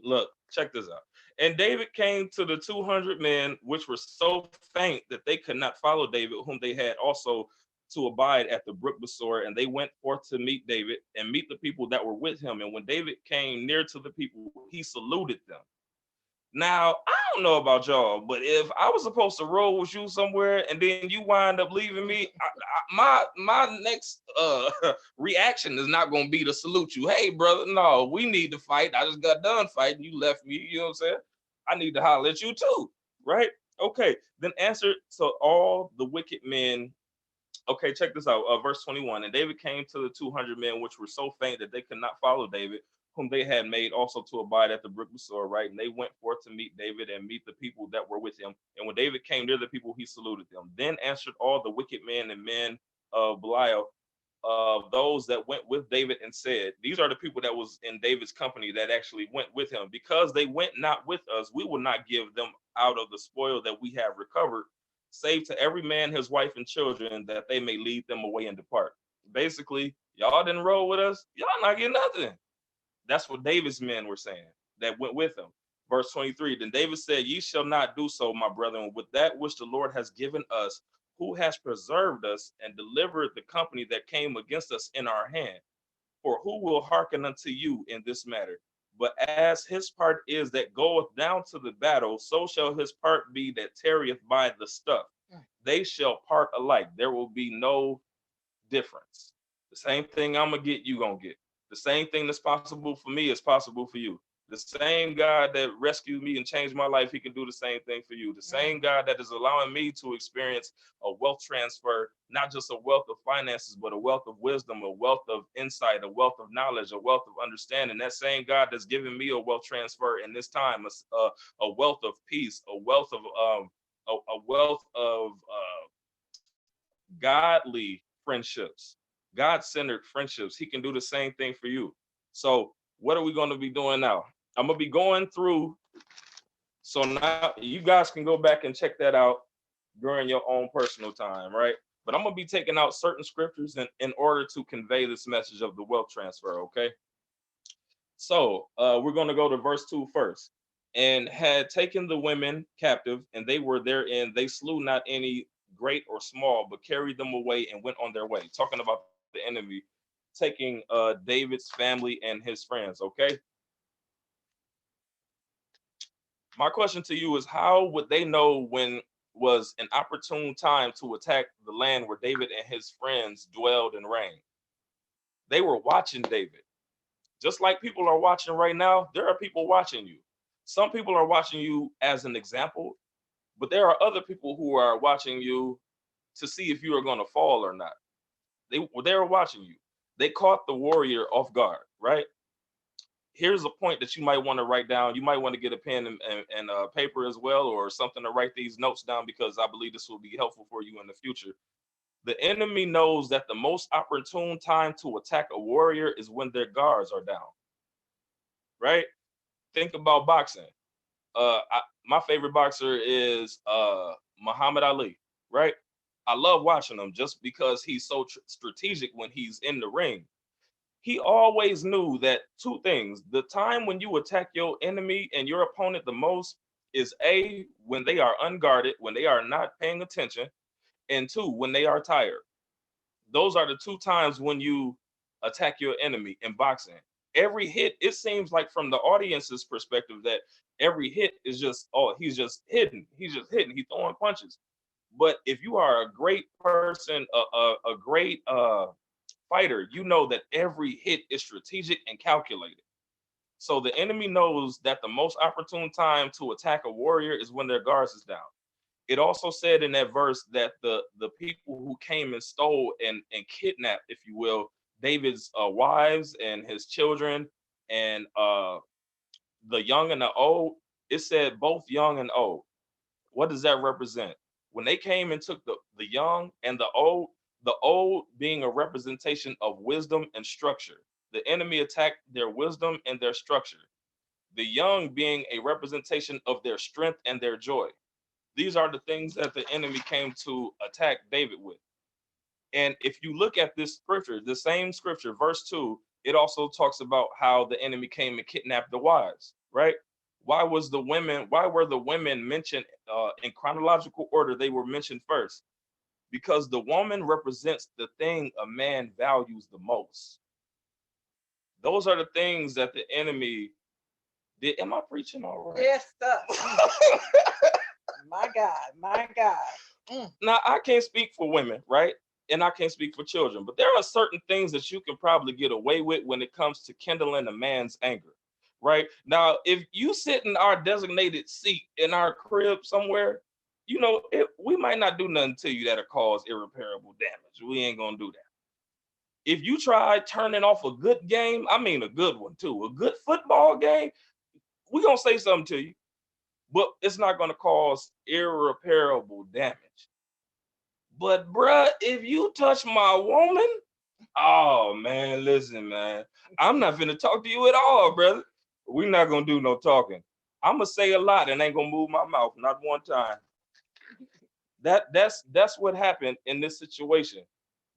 [SPEAKER 2] Look, check this out. And David came to the 200 men, which were so faint that they could not follow David, whom they had also to abide at the brook Besor. And they went forth to meet David and meet the people that were with him. And when David came near to the people, he saluted them. Now, I don't know about y'all, but if I was supposed to roll with you somewhere and then you wind up leaving me, my next reaction is not going to be to salute you. Hey, brother, no, we need to fight. I just got done fighting. You left me. You know what I'm saying? I need to holler at you too, right? Okay, then answer to all the wicked men. Okay, check this out. Verse 21. And David came to the 200 men, which were so faint that they could not follow David, whom they had made also to abide at the brook Besor, right? And they went forth to meet David and meet the people that were with him. And when David came near the people, he saluted them. Then answered all the wicked men and men of Belial, those that went with David, and said, these are the people that was in David's company that actually went with him. Because they went not with us, we will not give them out of the spoil that we have recovered, save to every man his wife and children, that they may lead them away and depart. Basically, y'all didn't roll with us, y'all not getting nothing. That's what David's men were saying that went with him. Verse 23, then David said, ye shall not do so, my brethren, with that which the Lord has given us, who has preserved us and delivered the company that came against us in our hand. For who will hearken unto you in this matter? But as his part is that goeth down to the battle, so shall his part be that tarrieth by the stuff. They shall part alike. There will be no difference. The same thing I'm going to get, you going to get. The same thing that's possible for me is possible for you. The same God that rescued me and changed my life, he can do the same thing for you. The same God that is allowing me to experience a wealth transfer, not just a wealth of finances, but a wealth of wisdom, a wealth of insight, a wealth of knowledge, a wealth of understanding. That same God that's giving me a wealth transfer in this time, a wealth of peace, a wealth of godly friendships, God-centered friendships. He can do the same thing for you. So what are we going to be doing now? I'm going to be going through. So now you guys can go back and check that out during your own personal time, right? But I'm going to be taking out certain scriptures in order to convey this message of the wealth transfer, okay? So we're going to go to verse 2 first. And had taken the women captive, and they were therein. They slew not any great or small, but carried them away and went on their way. Talking about the enemy taking David's family and his friends, okay? My question to you is, how would they know when was an opportune time to attack the land where David and his friends dwelled and reigned? They were watching David. Just like people are watching right now, there are people watching you. Some people are watching you as an example, but there are other people who are watching you to see if you are going to fall or not. They are watching you. They caught the warrior off guard, right? Here's a point that you might want to write down. You might want to get a pen and paper as well, or something to write these notes down, because I believe this will be helpful for you in the future. The enemy knows that the most opportune time to attack a warrior is when their guards are down, right? Think about boxing. My favorite boxer is Muhammad Ali, right? I love watching him just because he's so strategic when he's in the ring. He always knew that two things: the time when you attack your enemy and your opponent the most is A, when they are unguarded, when they are not paying attention, and two, when they are tired. Those are the two times when you attack your enemy in boxing. Every hit, it seems like from the audience's perspective that every hit is just, oh, he's just hitting, he's throwing punches. But if you are a great person, a great fighter, you know that every hit is strategic and calculated. So the enemy knows that the most opportune time to attack a warrior is when their guards is down. It also said in that verse that the people who came and stole and kidnapped, if you will, David's wives and his children and the young and the old, it said both young and old. What does that represent? When they came and took the young and the old being a representation of wisdom and structure. The enemy attacked their wisdom and their structure. The young being a representation of their strength and their joy. These are the things that the enemy came to attack David with. And if you look at this scripture, the same scripture, verse 2, it also talks about how the enemy came and kidnapped the wives, right? Why were the women mentioned in chronological order? They were mentioned first because the woman represents the thing a man values the most. Those are the things that the enemy did. Am I preaching all right?
[SPEAKER 1] Yes, sir. My God, my God.
[SPEAKER 2] Now, I can't speak for women, right? And I can't speak for children, but there are certain things that you can probably get away with when it comes to kindling a man's anger, right? Now, if you sit in our designated seat in our crib somewhere, you know, we might not do nothing to you that'll cause irreparable damage. We ain't gonna do that. If you try turning off a good game, I mean a good one too, a good football game, we're gonna say something to you, but it's not gonna cause irreparable damage. But bruh, if you touch my woman, oh man, listen, man, I'm not finna talk to you at all, brother. We're not gonna do no talking. I'm gonna say a lot and ain't gonna move my mouth, not one time. That's what happened in this situation.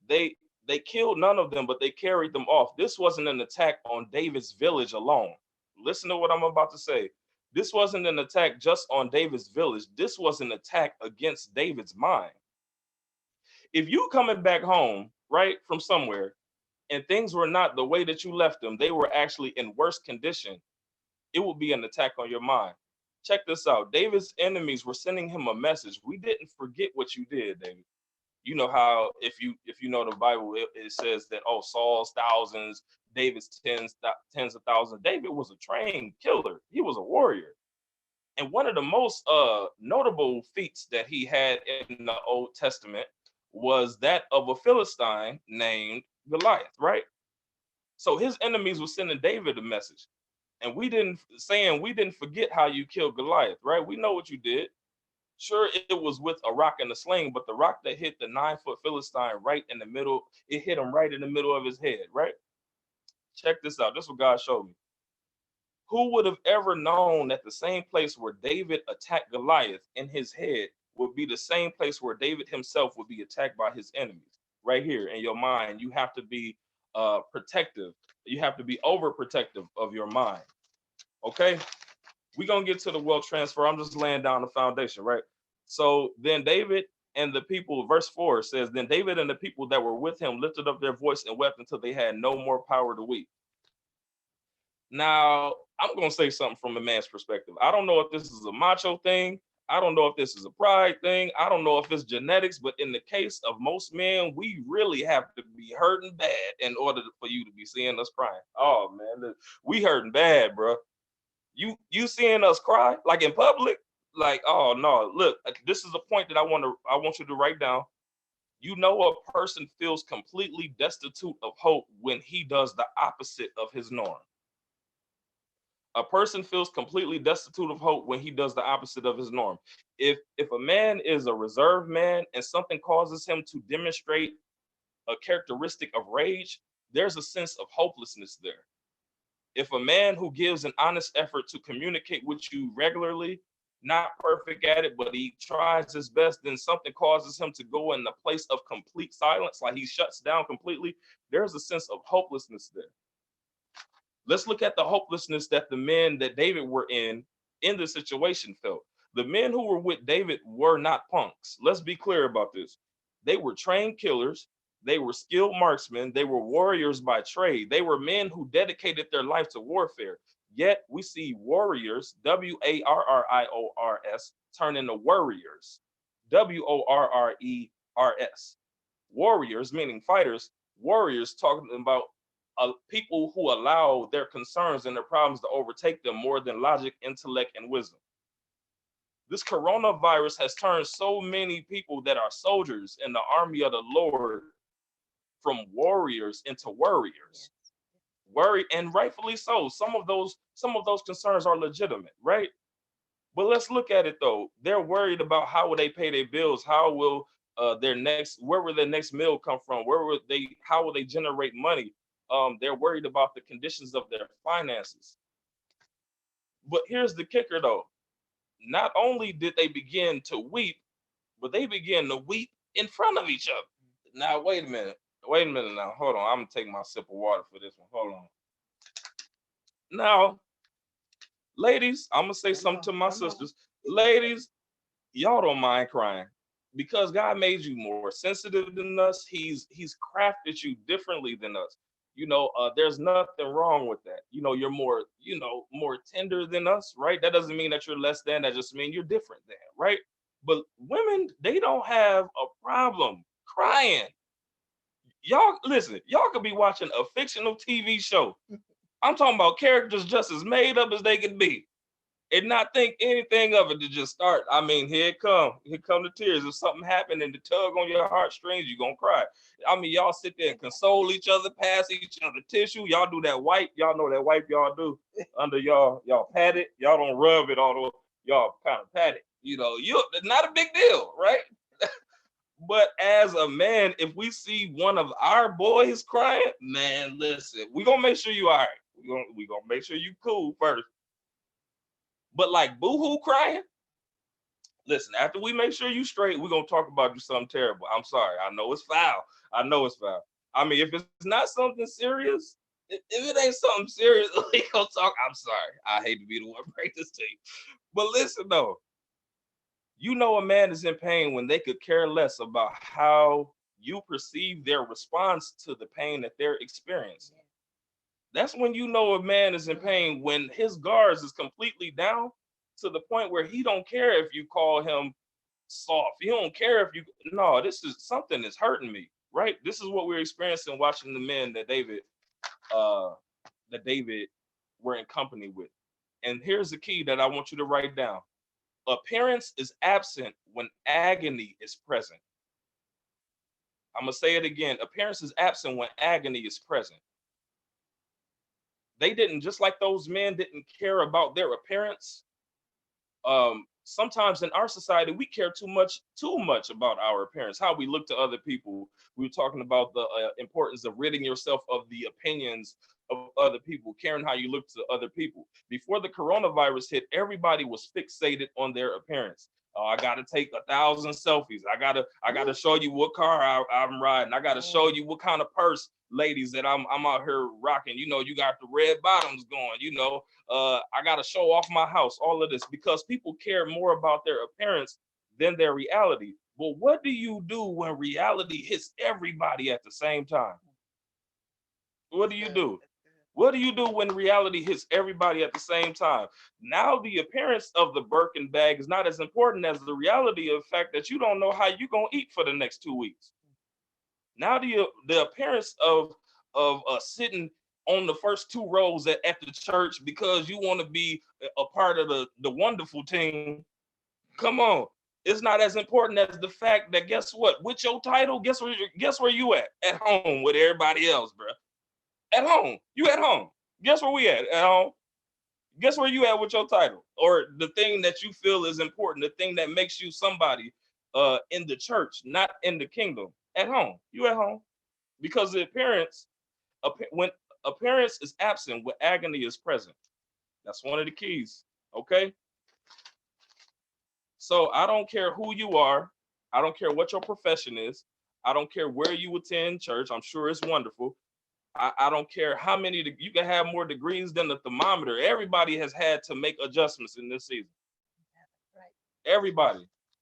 [SPEAKER 2] They killed none of them, but they carried them off. This wasn't an attack on David's village alone. Listen to what I'm about to say. This wasn't an attack just on David's village. This was an attack against David's mind. If you coming back home, right, from somewhere, and things were not the way that you left them, they were actually in worse condition, it would be an attack on your mind. Check this out. David's enemies were sending him a message. We didn't forget what you did, David. You know how if you know the Bible, it says that, oh, Saul's thousands, David's tens of thousands. David was a trained killer. He was a warrior. And one of the most notable feats that he had in the Old Testament was that of a Philistine named Goliath, right? So his enemies were sending David a message. And we didn't forget how you killed Goliath, right? We know what you did. Sure, it was with a rock and a sling, but the rock that hit the 9-foot Philistine right in the middle, it hit him right in the middle of his head, right? Check this out. This is what God showed me. Who would have ever known that the same place where David attacked Goliath in his head would be the same place where David himself would be attacked by his enemies? Right here in your mind, you have to be protective. You have to be overprotective of your mind. Okay? We're going to get to the wealth transfer. I'm just laying down the foundation, right? So then David and the people, verse 4 says, then David and the people that were with him lifted up their voice and wept until they had no more power to weep. Now, I'm going to say something from a man's perspective. I don't know if this is a macho thing. I don't know if this is a pride thing. I don't know if it's genetics, but in the case of most men, we really have to be hurting bad in order for you to be seeing us crying. Oh, man, look, we hurting bad, bro. You seeing us cry like in public? Like, oh no, look, this is a point that I want you to write down. You know, a person feels completely destitute of hope when he does the opposite of his norm. A person feels completely destitute of hope when he does the opposite of his norm. If a man is a reserved man and something causes him to demonstrate a characteristic of rage, there's a sense of hopelessness there. If a man who gives an honest effort to communicate with you regularly, not perfect at it, but he tries his best, then something causes him to go in the place of complete silence, like he shuts down completely, there's a sense of hopelessness there. Let's look at the hopelessness that the men that David were in the situation felt. The men who were with David were not punks. Let's be clear about this. They were trained killers. They were skilled marksmen. They were warriors by trade. They were men who dedicated their life to warfare. Yet we see warriors, Warriors, turn into worriers, Worrers. Warriors, meaning fighters, warriors talking about people who allow their concerns and their problems to overtake them more than logic, intellect, and wisdom. This coronavirus has turned so many people that are soldiers in the army of the Lord from warriors into worriers. Worry, and rightfully so. Some of those concerns are legitimate, right? But let's look at it though. They're worried about how will they pay their bills, how will where will their next meal come from, how will they generate money? They're worried about the conditions of their finances. But here's the kicker though. Not only did they begin to weep, but they began to weep in front of each other. Now, wait a minute now. Hold on. I'm going to take my sip of water for this one. Hold on. Now, ladies, I'm going to say something to my sisters. Ladies, y'all don't mind crying because God made you more sensitive than us. He's crafted you differently than us. There's nothing wrong with that. You're more tender than us, right? That doesn't mean that you're less than. That just means you're different than, right? But women, they don't have a problem crying. Y'all, listen, y'all could be watching a fictional TV show. I'm talking about characters just as made up as they could be and not think anything of it to just start. I mean, here come the tears. If something happened and the tug on your heartstrings, you're gonna cry. I mean, y'all sit there and console each other, pass each other tissue. Y'all do that wipe. Y'all know that wipe y'all do under y'all pat it. Y'all don't rub it all the way. Y'all kind of pat it. Not a big deal, right? But as a man, if we see one of our boys crying, man, listen, we're gonna make sure you all right. We're gonna make sure you cool first. But like boohoo crying, listen, after we make sure you straight, we're gonna talk about you something terrible. I'm sorry. I know it's foul. I mean, if it's not something serious, if it ain't something serious, we gonna talk. I'm sorry. I hate to be the one to break this to you. But listen though, a man is in pain when they could care less about how you perceive their response to the pain that they're experiencing. That's when a man is in pain, when his guards is completely down to the point where he don't care if you call him soft. He don't care if this is something that's hurting me, right? This is what we're experiencing watching the men that David were in company with. And here's the key that I want you to write down. Appearance is absent when agony is present. I'm going to say it again. Appearance is absent when agony is present. They didn't, just like those men didn't care about their appearance. Sometimes in our society, we care too much about our appearance, how we look to other people. We were talking about the importance of ridding yourself of the opinions of other people, caring how you look to other people. Before the coronavirus hit, everybody was fixated on their appearance. I gotta take 1,000 selfies. I gotta show you what car I'm riding. I gotta show you what kind of purse, ladies, that I'm out here rocking. You got the red bottoms going. I gotta show off my house. All of this because people care more about their appearance than their reality. But what do you do when reality hits everybody at the same time? What do you do? What do you do when reality hits everybody at the same time? Now the appearance of the Birkin bag is not as important as the reality of the fact that you don't know how you're going to eat for the next 2 weeks. Now the appearance of sitting on the first 2 rows at the church because you want to be a part of the wonderful team. Come on. It's not as important as the fact that guess what? With your title, guess where you at? At home with everybody else, bro. At home. You at home. Guess where we at? At home. Guess where you at with your title? Or the thing that you feel is important, the thing that makes you somebody in the church, not in the kingdom. At home. You at home. Because when appearance is absent, when agony is present. That's one of the keys. Okay? So I don't care who you are. I don't care what your profession is. I don't care where you attend church. I'm sure it's wonderful. I don't care how many, you can have more degrees than the thermometer. Everybody has had to make adjustments in this season. Right.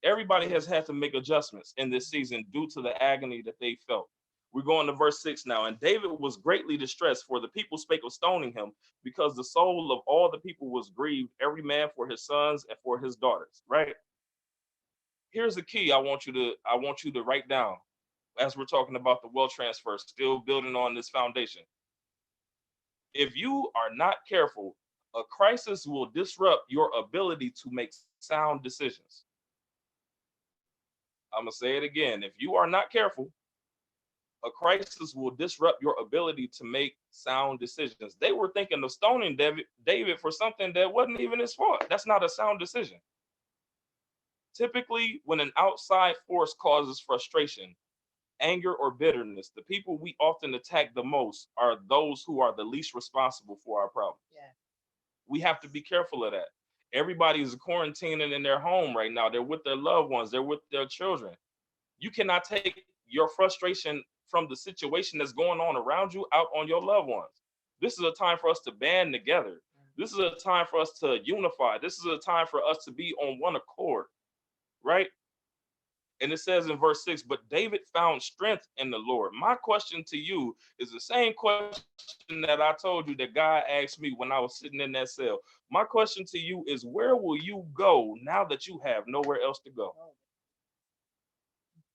[SPEAKER 2] Everybody has had to make adjustments in this season due to the agony that they felt. We're going to verse 6 now. And David was greatly distressed, for the people spake of stoning him, because the soul of all the people was grieved, every man for his sons and for his daughters. Right? Here's the key I want you to write down as we're talking about the wealth transfer, still building on this foundation. If you are not careful, a crisis will disrupt your ability to make sound decisions. I'm going to say it again. If you are not careful, a crisis will disrupt your ability to make sound decisions. They were thinking of stoning David for something that wasn't even his fault. That's not a sound decision. Typically, when an outside force causes frustration, anger, or bitterness, the people we often attack the most are those who are the least responsible for our problems.
[SPEAKER 1] Yeah.
[SPEAKER 2] We have to be careful of that. Everybody is quarantining in their home right now. They're with their loved ones. They're with their children. You cannot take your frustration from the situation that's going on around you out on your loved ones. This is a time for us to band together. This is a time for us to unify. This is a time for us to be on one accord, right? And it says in verse 6, but David found strength in the Lord. My question to you is the same question that I told you that God asked me when I was sitting in that cell. My question to you is, where will you go now that you have nowhere else to go?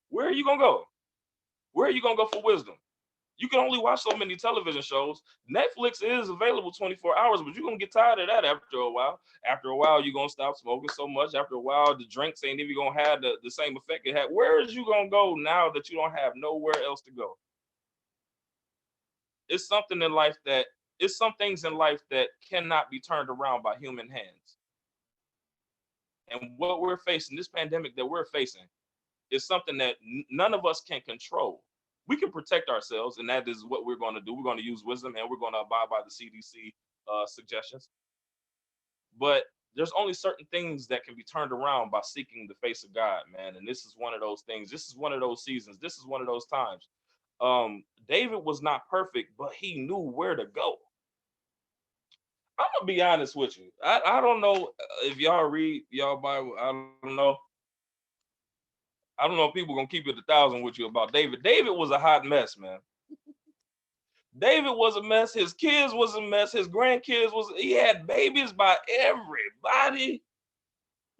[SPEAKER 2] Where are you going to go? Where are you going to go for wisdom? You can only watch so many television shows. Netflix is available 24 hours, but you're going to get tired of that after a while. After a while, you're going to stop smoking so much. After a while, the drinks ain't even going to have the same effect it had. Where is you going to go now that you don't have nowhere else to go? It's some things in life that cannot be turned around by human hands. And what we're facing, this pandemic that we're facing, is something that none of us can control. We can protect ourselves, and that is what we're going to do. We're going to use wisdom, and we're going to abide by the CDC suggestions. But there's only certain things that can be turned around by seeking the face of God, man. And this is one of those things. This is one of those seasons. This is one of those times. David was not perfect, but he knew where to go. I'm gonna be honest with you. I don't know if y'all read y'all Bible. I don't know. I don't know if people gonna keep it 1,000 with you about David. David was a hot mess, man. David was a mess. His kids was a mess. His grandkids he had babies by everybody.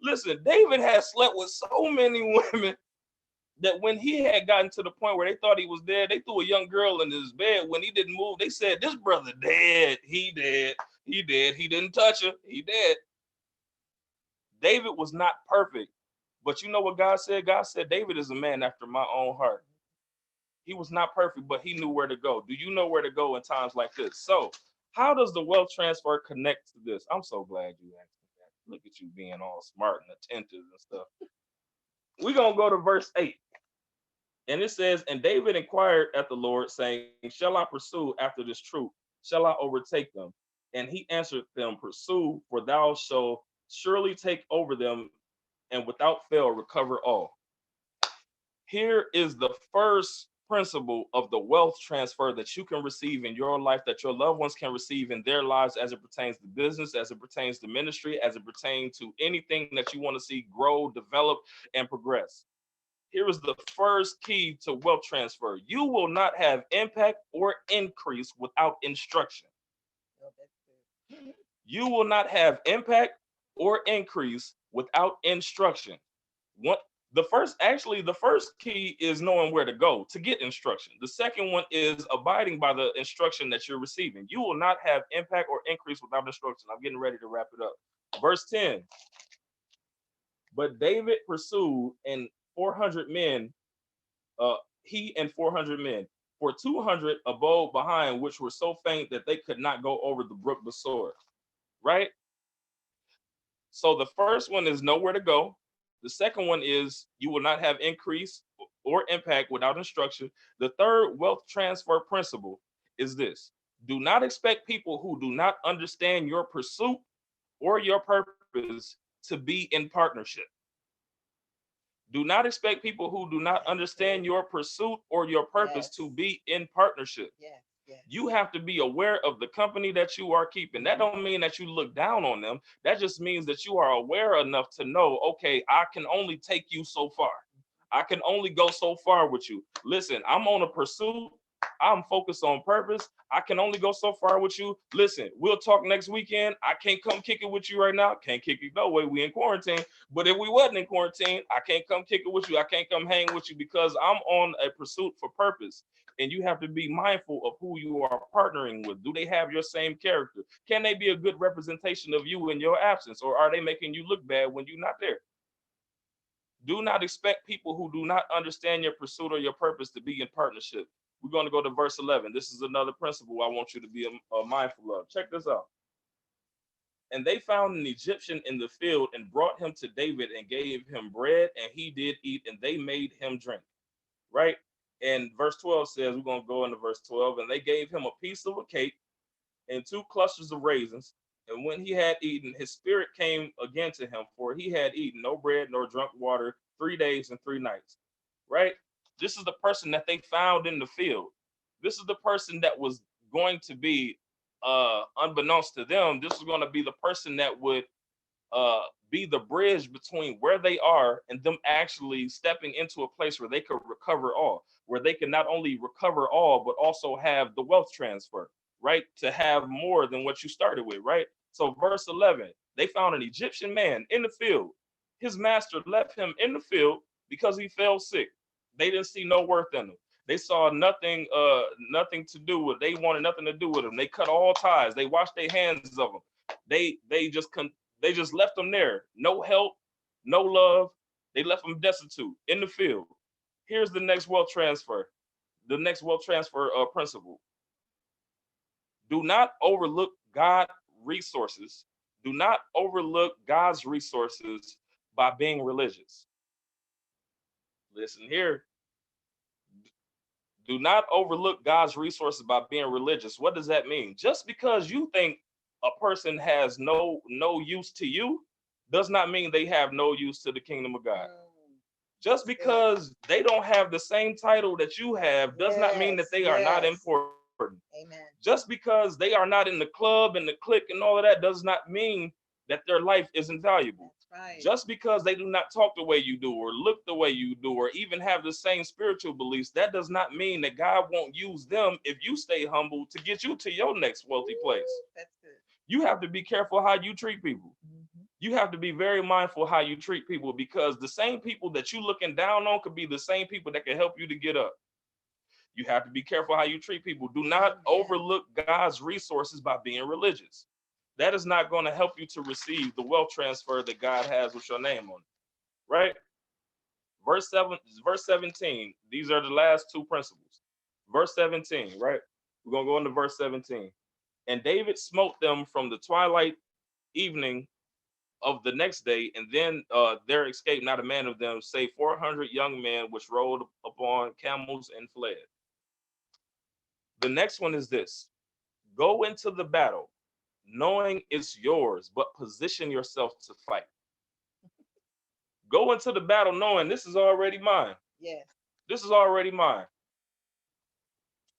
[SPEAKER 2] Listen, David had slept with so many women that when he had gotten to the point where they thought he was dead, they threw a young girl in his bed. When he didn't move, they said, this brother dead. He dead. He dead. He didn't touch her. He dead. David was not perfect. But you know what God said? God said, David is a man after my own heart. He was not perfect, but he knew where to go. Do you know where to go in times like this? So how does the wealth transfer connect to this? I'm so glad you asked me that. Look at you being all smart and attentive and stuff. We're going to go to verse 8. And it says, and David inquired at the Lord, saying, shall I pursue after this troop? Shall I overtake them? And he answered them, pursue, for thou shalt surely take over them, and without fail recover all. Here is the first principle of the wealth transfer that you can receive in your life, that your loved ones can receive in their lives, as it pertains to business, as it pertains to ministry, as it pertains to anything that you want to see grow, develop, and progress. Here is the first key to wealth transfer. You will not have impact or increase without instruction. You will not have impact or increase without instruction. The first key is knowing where to go to get instruction. The second one is abiding by the instruction that you're receiving. You will not have impact or increase without instruction. I'm getting ready to wrap it up. Verse 10. But David pursued and 400 men, he and 400 men, for 200 abode behind, which were so faint that they could not go over the brook Besor. Right? So the first one is nowhere to go. The second one is you will not have increase or impact without instruction. The third wealth transfer principle is this: do not expect people who do not understand your pursuit or your purpose to be in partnership. Do not expect people who do not understand your pursuit or your purpose to be in partnership. You have to be aware of the company that you are keeping. That don't mean that you look down on them. That just means that you are aware enough to know, okay, I can only take you so far. I can only go so far with you. Listen, I'm on a pursuit. I'm focused on purpose. I can only go so far with you. Listen, we'll talk next weekend. I can't come kick it with you right now. Can't kick it no way. We in quarantine. But if we wasn't in quarantine, I can't come kick it with you. I can't come hang with you because I'm on a pursuit for purpose. And you have to be mindful of who you are partnering with. Do they have your same character? Can they be a good representation of you in your absence? Or are they making you look bad when you're not there? Do not expect people who do not understand your pursuit or your purpose to be in partnership. We're going to go to verse 11. This is another principle I want you to be mindful of. Check this out. And they found an Egyptian in the field and brought him to David and gave him bread, and he did eat, and they made him drink. Right? And verse 12 says, we're going to go into verse 12, and they gave him a piece of a cake and 2 clusters of raisins. And when he had eaten, his spirit came again to him, for he had eaten no bread nor drunk water 3 days and 3 nights. Right? This is the person that they found in the field. This is the person that was going to be, unbeknownst to them, this was going to be the person that would be the bridge between where they are and them actually stepping into a place where they could recover all, where they can not only recover all, but also have the wealth transfer, right? To have more than what you started with, right? So verse 11, they found an Egyptian man in the field. His master left him in the field because he fell sick. They didn't see no worth in him. They saw nothing to do with. They wanted nothing to do with him. They cut all ties. They washed their hands of him. They just left him there. No help, no love. They left him destitute in the field. Here's the next wealth transfer. The next wealth transfer principle. Do not overlook God's resources. Do not overlook God's resources by being religious. Listen here. Do not overlook God's resources by being religious. What does that mean? Just because you think a person has no use to you does not mean they have no use to the kingdom of God. Just because they don't have the same title that you have does not mean that they are not important.
[SPEAKER 1] Amen.
[SPEAKER 2] Just because they are not in the club and the clique and all of that does not mean that their life isn't valuable.
[SPEAKER 1] Right.
[SPEAKER 2] Just because they do not talk the way you do or look the way you do or even have the same spiritual beliefs, that does not mean that God won't use them if you stay humble to get you to your next wealthy place.
[SPEAKER 1] That's good.
[SPEAKER 2] You have to be careful how you treat people. Mm-hmm. You have to be very mindful how you treat people because the same people that you looking down on could be the same people that can help you to get up. You have to be careful how you treat people. Do not overlook God's resources by being religious. That is not going to help you to receive the wealth transfer that God has with your name on it, right? Verse 17, these are the last 2 principles. Verse 17, right? We're going to go into verse 17. And David smote them from the twilight evening of the next day, and then there escaped not a man of them, save 400 young men, which rode upon camels and fled. The next one is this. Go into the battle, knowing it's yours, but position yourself to fight. Go into the battle knowing this is already mine.
[SPEAKER 1] Yes.
[SPEAKER 2] This is already mine.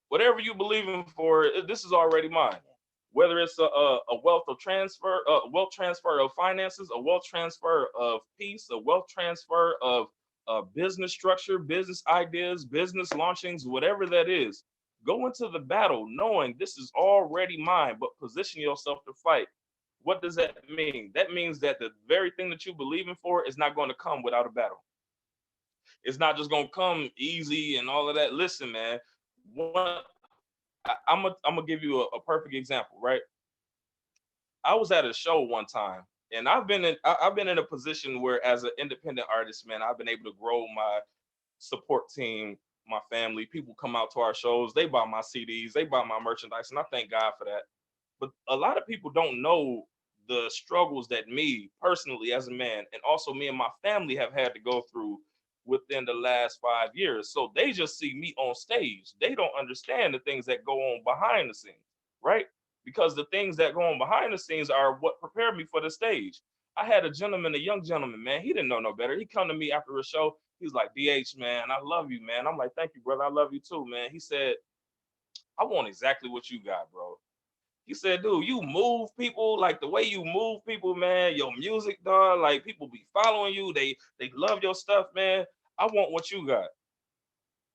[SPEAKER 2] Whatever you believe in for, this is already mine. Whether it's a wealth transfer of finances, a wealth transfer of peace, a wealth transfer of business structure, business ideas, business launchings, whatever that is, go into the battle knowing this is already mine, but position yourself to fight. What does that mean? That means that the very thing that you believe in for is not going to come without a battle. It's not just going to come easy and all of that. Listen, man, I'm gonna give you a perfect example, right? I was at a show one time, and I've been in a position where, as an independent artist, man, I've been able to grow my support team, my family. People come out to our shows, they buy my CDs, they buy my merchandise, and I thank God for that. But a lot of people don't know the struggles that me personally as a man, and also me and my family have had to go through within the last 5 years. So they just see me on stage. They don't understand the things that go on behind the scenes, right? Because the things that go on behind the scenes are what prepared me for the stage. I had a young gentleman, man, he didn't know no better. He come to me after a show. He was like, DH, man, I love you, man. I'm like, thank you, brother. I love you too, man. He said, I want exactly what you got, bro. He said, dude, you move people like the way you move people, man. Your music, dog, like people be following you. They love your stuff, man. I want what you got.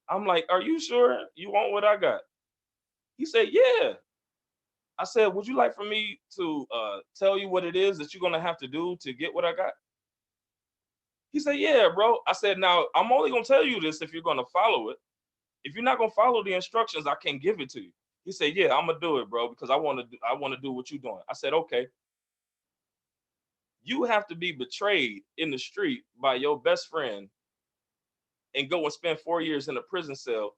[SPEAKER 2] I'm like, are you sure you want what I got? He said, yeah. I said, would you like for me to tell you what it is that you're going to have to do to get what I got? He said, yeah, bro. I said, now, I'm only going to tell you this if you're going to follow it. If you're not going to follow the instructions, I can't give it to you. He said, yeah, I'm going to do it, bro, because I want to do what you're doing. I said, okay. You have to be betrayed in the street by your best friend and go and spend 4 years in a prison cell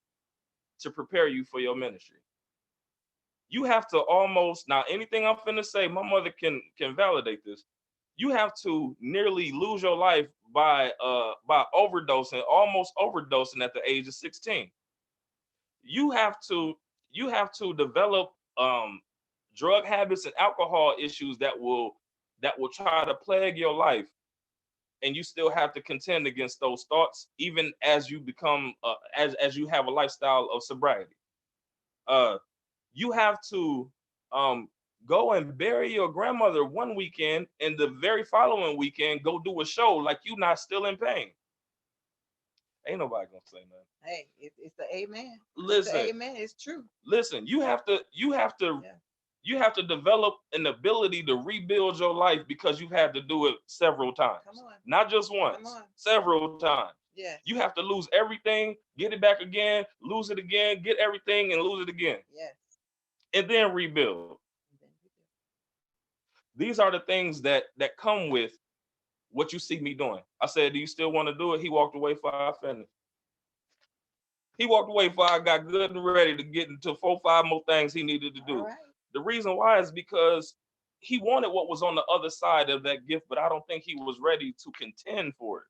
[SPEAKER 2] to prepare you for your ministry. You have to almost, now anything I'm finna say, my mother can validate this. You have to nearly lose your life by overdosing, almost overdosing at the age of 16. You have to develop drug habits and alcohol issues that will try to plague your life, and you still have to contend against those thoughts even as you become as you have a lifestyle of sobriety. You have to go and bury your grandmother one weekend, and the very following weekend go do a show like you not still in pain. Ain't nobody gonna say nothing.
[SPEAKER 1] Hey, it's the amen.
[SPEAKER 2] Listen,
[SPEAKER 1] it's the amen. It's true.
[SPEAKER 2] Listen, you have to develop an ability to rebuild your life, because you've had to do it several times.
[SPEAKER 1] Come on.
[SPEAKER 2] Not just once, several times.
[SPEAKER 1] Yes.
[SPEAKER 2] You have to lose everything, get it back again, lose it again, get everything and lose it again.
[SPEAKER 1] Yes.
[SPEAKER 2] And then rebuild. These are the things that come with what you see me doing. I said, do you still want to do it? He walked away before I finished. He walked away before I got good and ready to get into 4 or 5 more things he needed to do.
[SPEAKER 1] All right.
[SPEAKER 2] The reason why is because he wanted what was on the other side of that gift, but I don't think he was ready to contend for it.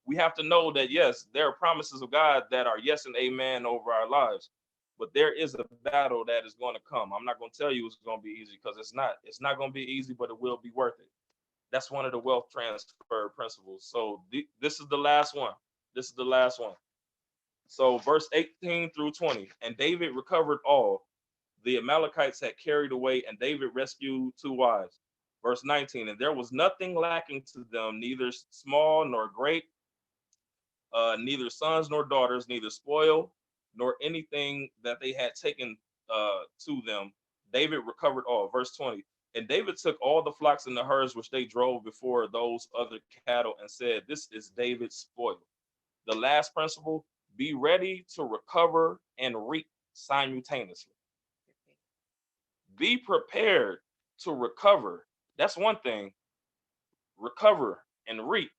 [SPEAKER 2] We have to know that, yes, there are promises of God that are yes and amen over our lives, but there is a battle that is going to come. I'm not going to tell you it's going to be easy, because it's not. It's not going to be easy, but it will be worth it. That's one of the wealth transfer principles. So this is the last one. This is the last one. So verse 18 through 20, and David recovered all the Amalekites had carried away, and David rescued 2 wives. Verse 19, and there was nothing lacking to them, neither small nor great, neither sons nor daughters, neither spoil nor anything that they had taken to them. David recovered all. Verse 20, and David took all the flocks and the herds which they drove before those other cattle, and said, this is David's spoil. The last principle, be ready to recover and reap simultaneously. Be prepared to recover. That's one thing. Recover and reap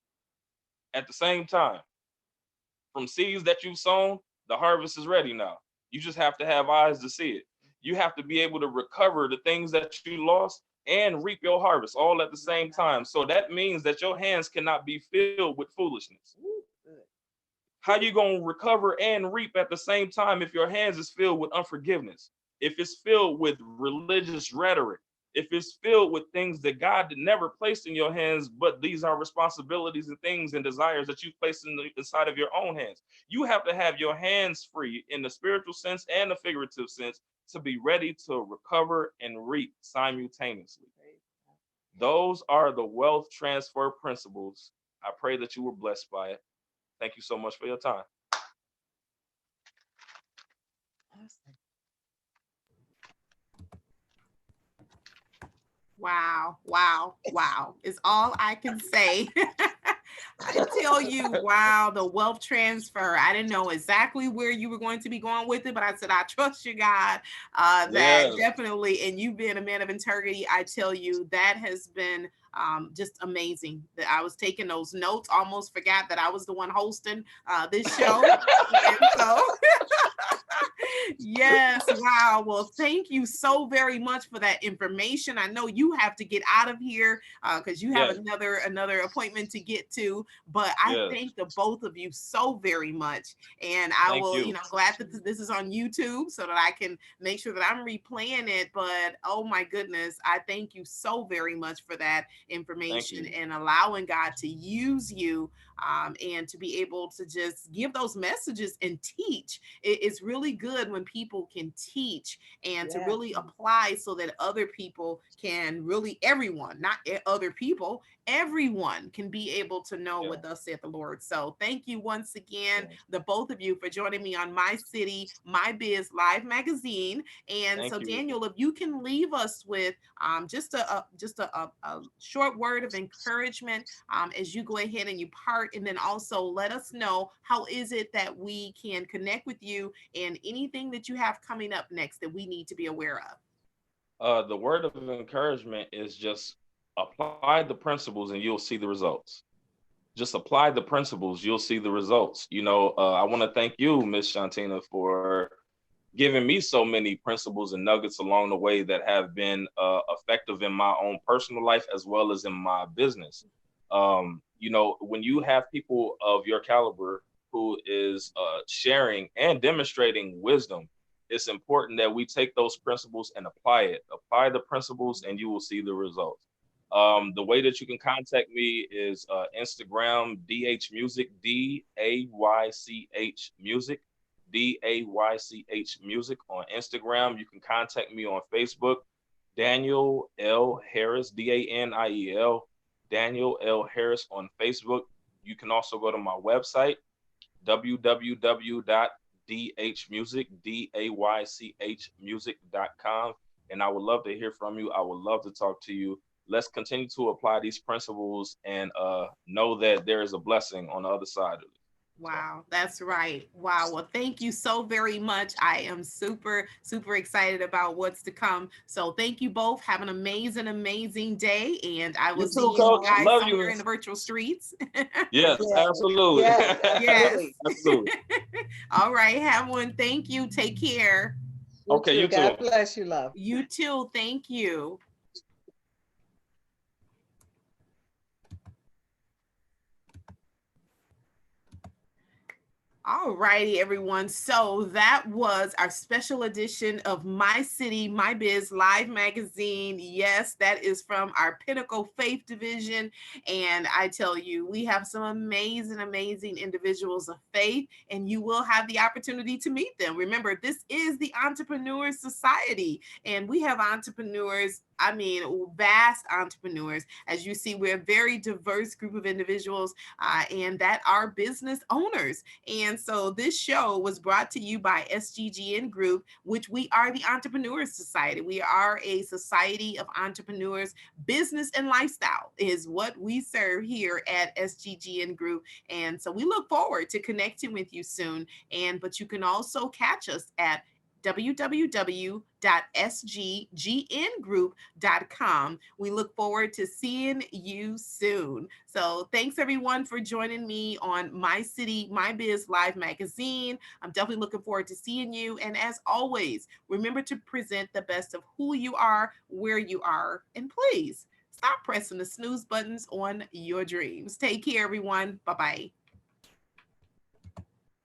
[SPEAKER 2] at the same time. From seeds that you've sown, the harvest is ready now. You just have to have eyes to see it. You have to be able to recover the things that you lost and reap your harvest all at the same time. So that means that your hands cannot be filled with foolishness. How you going to recover and reap at the same time if your hands is filled with unforgiveness? If it's filled with religious rhetoric, if it's filled with things that God did never placed in your hands, but these are responsibilities and things and desires that you've placed inside of your own hands. You have to have your hands free in the spiritual sense and the figurative sense to be ready to recover and reap simultaneously. Those are the wealth transfer principles. I pray that you were blessed by it. Thank you so much for your time.
[SPEAKER 1] Awesome.
[SPEAKER 3] Wow, wow, wow is all I can say. I tell you, wow, the wealth transfer. I didn't know exactly where you were going to be going with it, but I said, I trust you, God. That definitely, and you being a man of integrity, I tell you, that has been just amazing. That I was taking those notes, almost forgot that I was the one hosting this show. And so yes, wow. Well, thank you so very much for that information. I know you have to get out of here because you have another appointment to get to, but I thank the both of you so very much. And I will, glad that this is on YouTube so that I can make sure that I'm replaying it. But oh my goodness, I thank you so very much for that information and allowing God to use you and to be able to just give those messages and teach. It's really good when people can teach and to really apply so that other people can really, everyone, not other people, everyone can be able to know what thus saith the Lord. So thank you once again, the both of you, for joining me on My City, My Biz Live Magazine. And
[SPEAKER 2] Thank
[SPEAKER 3] so,
[SPEAKER 2] you.
[SPEAKER 3] Daniel, if you can leave us with just a short word of encouragement as you go ahead and you part, and then also let us know how is it that we can connect with you and anything that you have coming up next that we need to be aware of.
[SPEAKER 2] The word of encouragement is just apply the principles and you'll see the results. Just apply the principles, you'll see the results. You know, I want to thank you, Miss Shantina, for giving me so many principles and nuggets along the way that have been effective in my own personal life as well as in my business. You know, when you have people of your caliber who is sharing and demonstrating wisdom, it's important that we take those principles and apply it. Apply the principles and you will see the results. The way that you can contact me is Instagram, DH Music, DAYCH Music, DAYCH Music on Instagram. You can contact me on Facebook, Daniel L. Harris, DANIEL, Daniel L. Harris on Facebook. You can also go to my website, www.daychmusic.com, and I would love to hear from you. I would love to talk to you. Let's continue to apply these principles and know that there is a blessing on the other side of it.
[SPEAKER 3] Wow, that's right. Wow. Well, thank you so very much. I am super, super excited about what's to come. So thank you both. Have an amazing, amazing day. And I will see you guys
[SPEAKER 2] Love
[SPEAKER 3] somewhere
[SPEAKER 2] you
[SPEAKER 3] in the virtual streets.
[SPEAKER 2] Yes, absolutely.
[SPEAKER 1] Yes, absolutely.
[SPEAKER 2] Absolutely.
[SPEAKER 3] All right. Have one. Thank you. Take care.
[SPEAKER 2] Okay, you too.
[SPEAKER 1] God bless you, love.
[SPEAKER 3] You too. Thank you. All righty, everyone. So that was our special edition of My City, My Biz Live Magazine. Yes, that is from our Pinnacle Faith Division. And I tell you, we have some amazing, amazing individuals of faith, and you will have the opportunity to meet them. Remember, this is the Entrepreneur Society, and we have entrepreneurs, I mean, vast entrepreneurs. As you see, we're a very diverse group of individuals and that are business owners. And so this show was brought to you by SGGN Group, which we are the Entrepreneur Society. We are a society of entrepreneurs. Business and lifestyle is what we serve here at SGGN Group. And so we look forward to connecting with you soon. But you can also catch us at www.sggngroup.com. We look forward to seeing you soon. So thanks everyone for joining me on My City, My Biz Live Magazine. I'm definitely looking forward to seeing you. And as always, remember to present the best of who you are, where you are, and please stop pressing the snooze buttons on your dreams. Take care, everyone. Bye-bye.